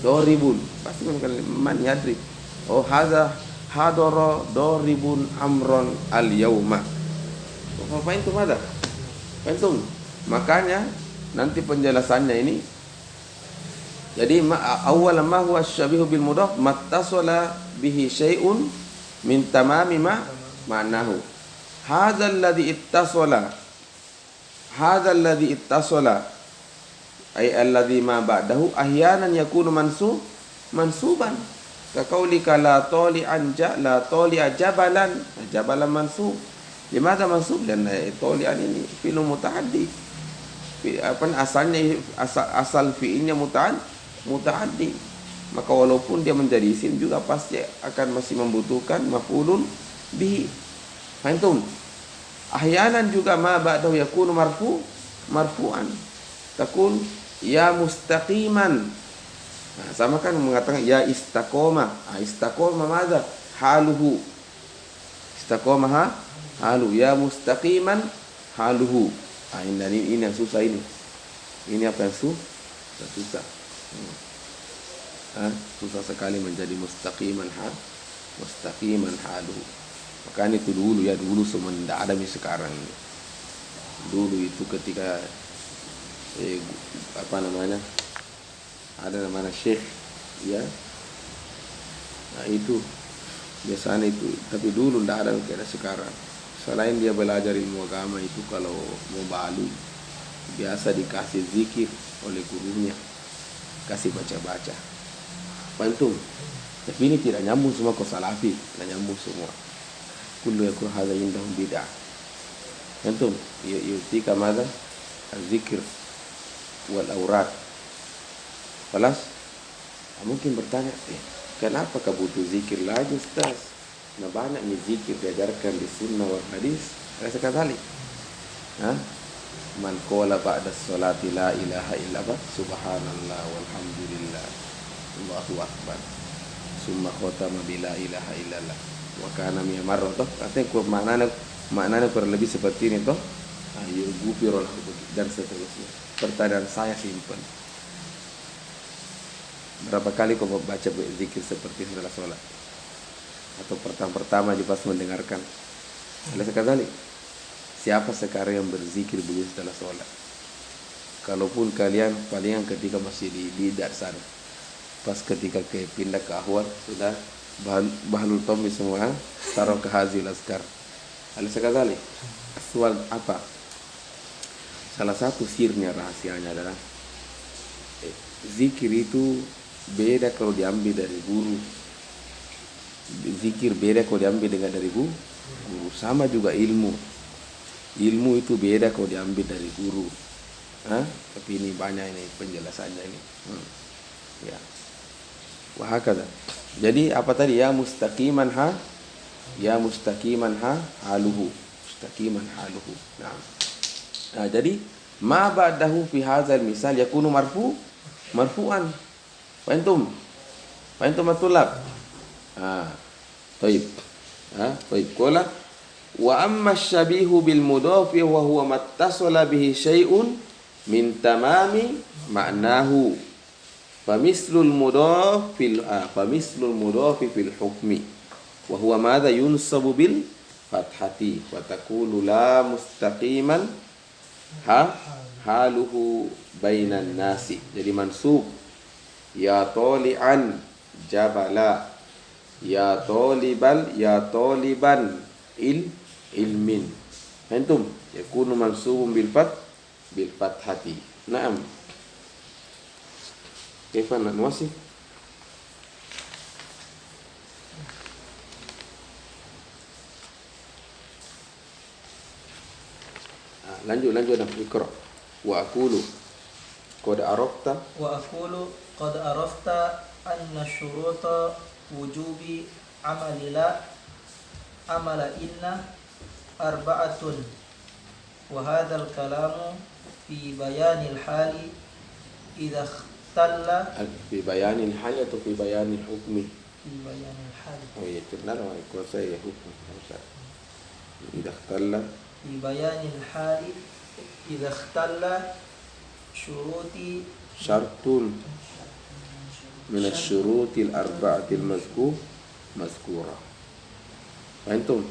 doribun, pasti man yadrib. Oh, hadza hadara doribun amron al yauma. Apa itu ada? Antum. Makanya nanti penjelasannya ini. Jadi awwalan ma huwa asy-syabihu bil mudhaf mattasala bihi syai'un min tamami ma'nahu. Hadzal ladzi ittasala ay alladzi ma ba'dahu ahyanan yakunu mansuban. Ka qaulika la toli'an jabalan mansub. Limadha mansub? Dan toli'an ini fi'il muta'addi. Asalnya asal fi'ilnya muta'addi, maka walaupun dia menjadi isim juga pasti akan masih membutuhkan maf'ulun bihi. Fahimtum? Ahyanan juga ma ba'dahu yakunu marfu'an. Taqul ya mustaqiman. Nah, sama kan mengatakan ya istaqoma. Istaqoma madza? Haluhu. Istaqoma halu. Ya mustaqiman haluhu. Ini yang susah ini. Ini apa yang susah? Susah sekali menjadi mustaqiman haluhu. Maka itu dulu semua tidak ada sekarang. Dulu itu ketika ada namanya Syekh, ya. Nah itu biasanya itu, tapi dulu tidak ada kayak sekarang. Selain dia belajar ilmu agama itu, kalau mau balu biasa dikasih zikir oleh gurunya, kasih baca-baca. Pantum. Tapi ini tidak nyambung semua ke salafi, tidak nyambung semua. Kullu yakun hadza indahum bid'ah. Pantum, yutika madza? Az-zikr wal aurat. Balas. Mungkin bertanya, kenapa kau butuh zikir lagi, Ustaz? Nah, banyak nih zikir diajarkan di sunnah wal hadis. Rasa kali. Man qala ba'da sholati la ilaha illallah subhanallah walhamdulillah Allahu akbar. Summa khatama bi la ilaha illallah wa kana mi'a marrah. Artinya maknanya kurang lebih seperti ini toh. Yughfiru lahu dan seterusnya. pertanyaan saya simpel. Berapa kali kau baca zikir seperti setelah sholat? Atau pertama aja pas mendengarkan? Alaysa kadzalik? Siapa sekarang yang berzikir begitu setelah sholat? Kalaupun kalian palingan ketika masih di bidat sana, pas ketika ke pindah ke ahwal sudah bahlul tommi semua taruh ke hazil askar. Alaysa kadzalik? Aswal apa? Salah satu sirnya, rahasianya adalah zikir itu beda kalau diambil dari guru. Zikir beda kalau diambil dengan dari guru. Sama juga ilmu. Ilmu itu beda kalau diambil dari guru. Tapi ini banyak ini penjelasannya ini. Ya. Wahakadha. Jadi apa tadi? Ya mustaqiman haluhu. Mustaqiman haluhu. Nah, jadi ma ba'dahu fi hadzal misal yakunu marfu'an. Fahimtum matulab. Baik. Baik. Qala wa amma asy-syabihu bil mudhaf wa huwa mattasala bihi syai'un min tamami ma'nahu. Famislul mudhaf fil hukmi wa huwa madza yunsabu bil fathati wa taqulu la mustaqiman haluhu bainan nasi. Jadi mansub ya tali'an jabala, ya taliban ilmin. Antum yakunu mansubun bil fathati. Naam. Kaifa nuwasif? Lanjut dah Iqra. Wa aqulu qad arafta anna syuruta wujubi amala inna arba'atun wa hadzal kalamu fi bayanil hali idza ikhtalla fi bayanil hali atau fi bayanil hukmi? Fi bayanil hali. Oh iya, benar kok saya hukum Ustaz. Idza ikhtalla fi bayanil hali idza ikhtalla syuruti syartun min asy-syurutil arba'atil mazkura. Antum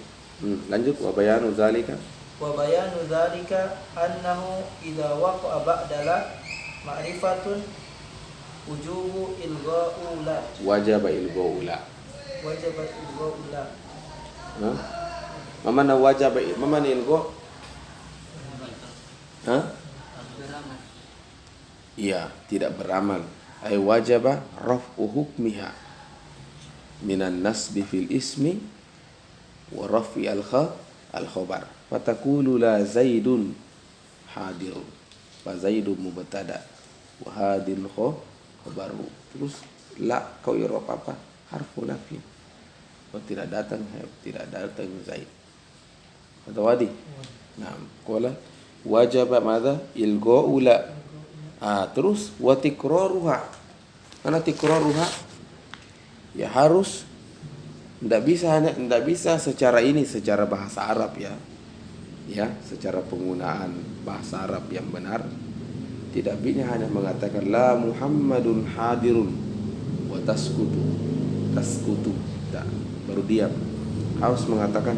lanjut. Wa bayanu dzalika annahu idza waqa'a ba'dala ma'rifatun wujubu ilgha'u la wajaba ilgha'u la. Mana wajaba mana ilgha? Iya, tidak beramal. Ay wajaba raf'u hukmiha minan nasbi fil ismi wa raf'i al-khabar. Fataqulu la zaidun hadirun. Fa zaidun mubtada wa hadil khabaru. Terus la kau i'rab apa? Harfu nafi. Oh, tidak datang Zaid. Atau wadi. Nah, qala wajaba madza ilgha'u la. Terus wa tikraruha. Mana tikraruha? Ya harus tidak bisa secara bahasa Arab ya. Ya, secara penggunaan bahasa Arab yang benar. Tidak bisa hanya mengatakan la Muhammadun hadirun wa taskutu. Tak, baru diam. Harus mengatakan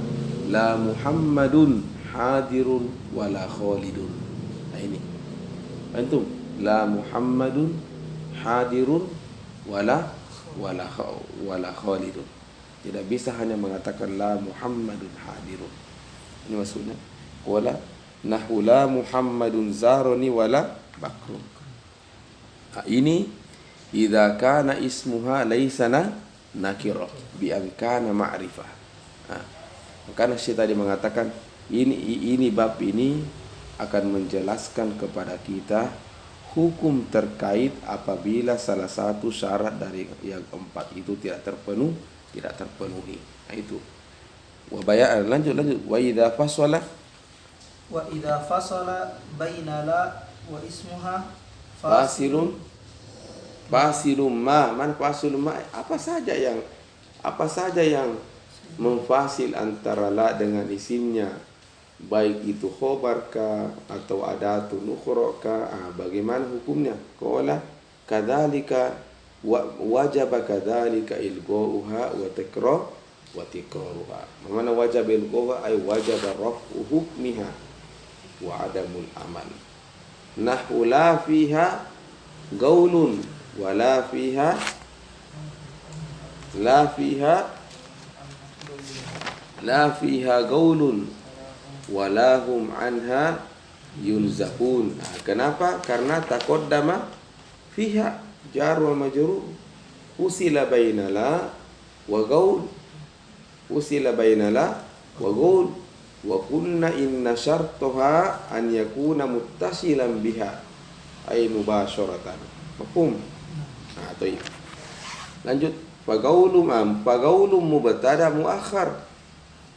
la Muhammadun hadirun wala Khalidun. Nah ini. Antum la Muhammadun hadirun wala Khalidun. Tidak bisa hanya mengatakan la Muhammadun hadirun. Ini maksudnya. Wala nahu la Muhammadun zaroni wala bakrun. Ini idza kana ismuha laisa nakira bi an kana ma'rifah. Karena Syekh tadi mengatakan ini bab ini akan menjelaskan kepada kita hukum terkait apabila salah satu syarat dari yang empat itu tidak terpenuhi. Nah itu. Wa bayan lanjut. Wa idza fasala baina la wa ismuha fasilun ma man fasilun ma apa saja yang memfasil antara la dengan isimnya baik itu khobar ka atau adatu nukhra ka, bagaimana hukumnya? Qala kadzalika wajaba kadzalika ilghauha wa tikraruha. Mana wajib ilghauha ay wajaba raf'u hukmiha wa adamul amal. Nahu la fiha gaulun wa la fiha gaulun walahum anha yunzahun. Kenapa? Karena taqaddama fiha jar wa majrur usila baina la wa gaul wa qulna inna syartaha an yakuna muttasilan biha ay mubasharatan. Mafhum? Baik. Lanjut. Fagaulum mubtada muakhar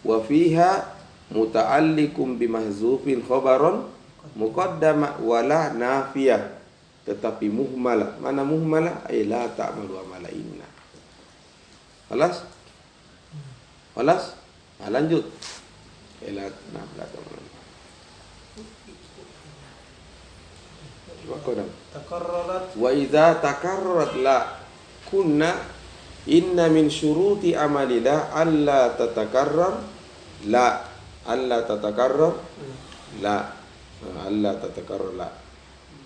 wa fiha muta'allikum bimahzufin khabaron muqaddama wala nafiyah, tetapi muhmalah. Mana muhmalah? Ay la ta'malu amala inna. Halas? Lanjut. La ta'malu. Takarrarat. Wa idza takarrarat la kunna inna min syuruti amalillah alla tatakarrar la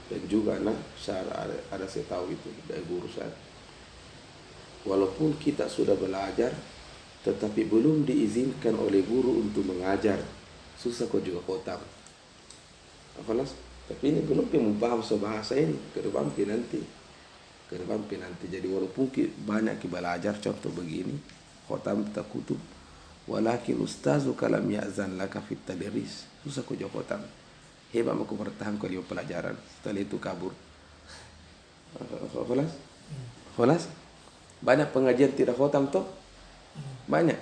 dan juga ada saya tahu itu dari guru saya, walaupun kita sudah belajar tetapi belum diizinkan oleh guru untuk mengajar, susah kok juga khotam. Tapi ini belum paham bahasa ini ke depan nanti. Jadi walaupun banyak kita belajar contoh begini khotam takutub, walakin ustazu kalam ya'zan laka fit tadris, susah kok juga khotam. Hebat aku bertahan kalau pelajaran, setelah itu kabur. Kholas? Banyak pengajian tidak khotam toh? Banyak.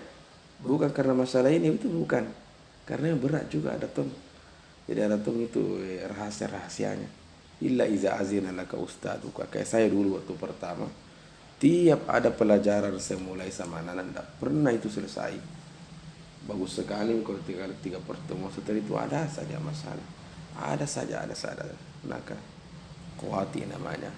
Bukan karena masalah ini, itu bukan. Karena yang berat juga ada tom. Jadi ada tom itu rahasia-rahasianya. Illa iza azina laka ustaduka. Kayak saya dulu waktu pertama, tiap ada pelajaran saya mulai sama anak tidak pernah itu selesai. Bagus sekali kalau tiga pertemuan, setelah itu ada saja masalah. Ada saja. Maka kuhati namanya.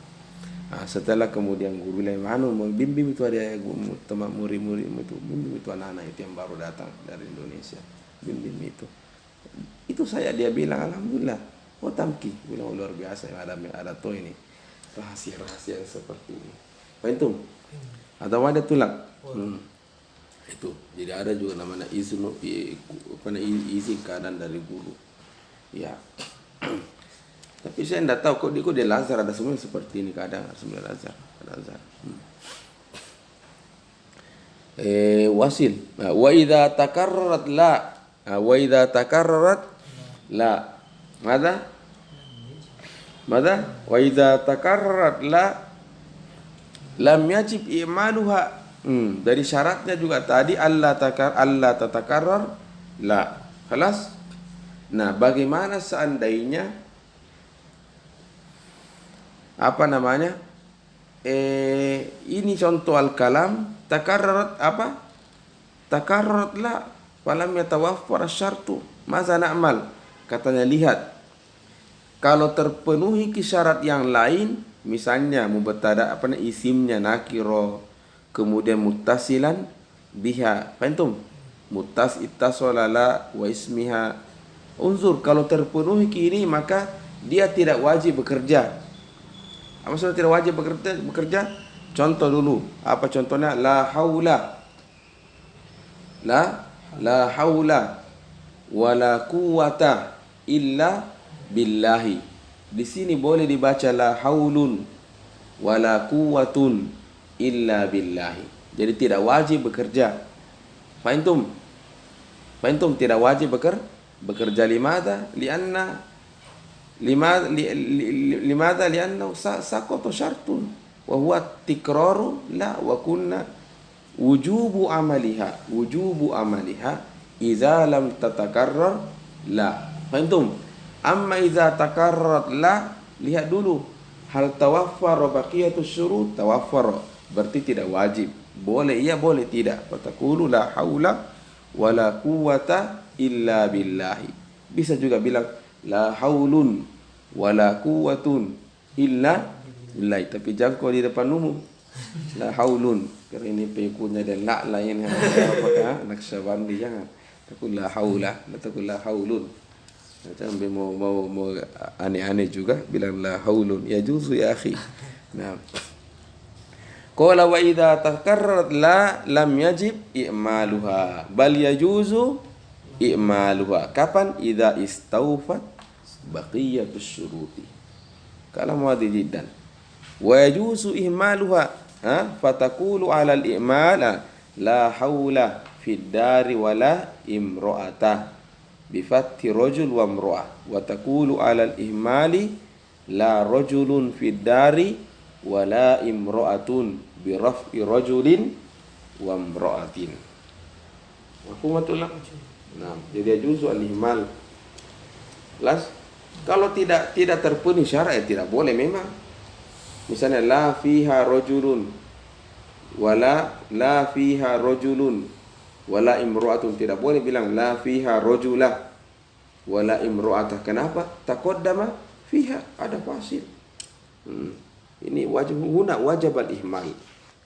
Setelah kemudian guru bilang, membimbing itu ada teman murid-murid itu, bimbing itu anak-anak itu yang baru datang dari Indonesia, bimbing itu. Itu dia bilang alhamdulillah, tamki, bilang luar biasa yang ada tuh ini rahasia-rahasia seperti ini. Paham? Atau ada tulang. Itu. Jadi ada juga namanya izin keadaan dari guru. Ya. Tapi saya tidak tahu kok di Lazar ada semua seperti ini keadaan semua Lazar. Wasil. Wa idza takarrarat la. Mada? Wa idza takarrarat la lam yajib i'maluha. Dari syaratnya juga tadi Allah tatakarrar la. Khalas? Nah, bagaimana seandainya ini contoh al-kalam takarrarat la falam yatawaffar syartu maza na'mal. Katanya lihat, kalau terpenuhi syarat yang lain, misalnya mubtada isimnya nakiro, kemudian muttasilan biha. Paham? Ittasolala wa ismiha. Unzur, kalau terpenuhi ini maka dia tidak wajib bekerja. Apa maksudnya tidak wajib bekerja? Contoh dulu. Apa contohnya? La haula wala quwwata illa billahi. Di sini boleh dibaca la haulun wala quwwatun illa billahi. Jadi tidak wajib bekerja. Faham? Tidak wajib bekerja. Limada? Lianna saqata syartun wa huwa tikraru la wa kunna wujubu amaliha idza lam tatakarrar la. Faham? Amma idza takarrarat la, lihat dulu hal tawaffara baqiyatus syurut. Tawaffara berarti tidak wajib. Boleh iya, boleh tidak. Fataqulu la haula wala quwwata illa billahi. Bisa juga bilang la haulun wala quwwatun illa billah, tapi jangan kau di depan umum la haulun, karena ini pengikutnya dan la lain apakah Naqsyabandi, jangan takut la haula, takut la haulun. Jangan mau aneh-aneh juga bilang la haulun, ya juzu ya akhi. Nah, qala wa idza takarrarat la lam yajib i'maluha bal yajuzu i'maluha. Kapan? Idza istawfat baqiyatus syuruti. Kalam wadi jiddan. Wa yajuzu ihmaluha, fatakulu 'ala al-i'mal la haula fid dari wala imra'ata bi fathi rajul wa imra'ah, wa taqulu 'ala al-ihmali la rajulun fid dari wala imra'atun bi raf'i rajulin wa imra'atin. Mafhumatul lak. Nah, jadi juzu al-ihmal. Las, kalau tidak terpenuhi syarat tidak boleh memang. Misalnya la fiha rajulun wala la fiha rajulun wala imra'atun, tidak boleh bilang la fiha rajulah wala imra'atah. Kenapa? Taqaddama fiha, ada fasil. Ini wajib al-ihmal.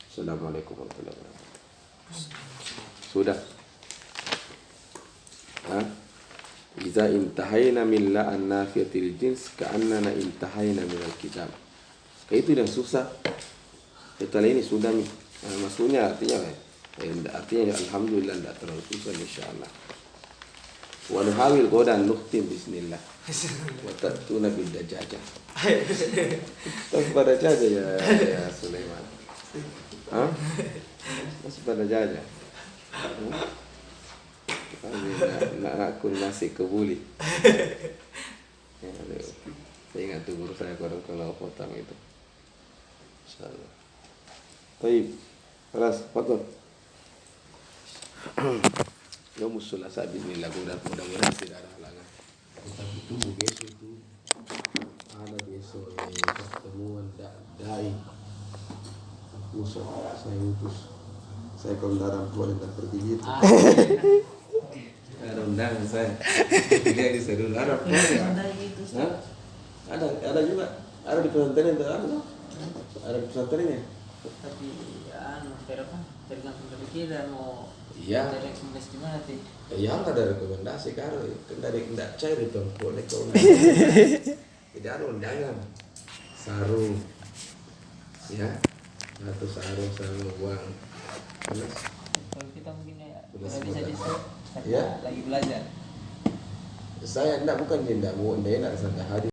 Assalamualaikum warahmatullahi wabarakatuh. Sudah. Iza intahayna min la an-nafiyatil jins ka'annana intahayna min al-kitab. Itu yang susah. Setelah ini sudah nih. Maksudnya artinya alhamdulillah tidak terlalu susah insyaallah. Wa nuhawil godan nukhtim bismillah. Wa tatuna bil dajajah. Pada jaja ya Sulaiman. Masih pada jaja. Nak aku nasi kebuli. Saya ingat tuh guru saya kalau potong itu. Insyaallah. Baik. Kelas, foto. Yaumus Sulasa bismillah, mudah-mudahan tidak ada halangan. Tapi tunggu besok itu. Ada besok pertemuan dai. Musuh saya utus. Saya kondaran keluar dan pergi gitu. Ada undangan saya. Dia di sedul Arab. Ada juga. Ada di pesantren itu ada di pesantrennya. Tapi tergantung dari kita mau rekomendasi gimana sih? Ya nggak ada rekomendasi karo, kan dari tidak cair itu boleh kau. Tidak ada undangan. Sarung, ya, atau sarung buang. Kalau kita mungkin bisa ya. lagi belajar. Saya bukan tidak mau, tidak ada hadir.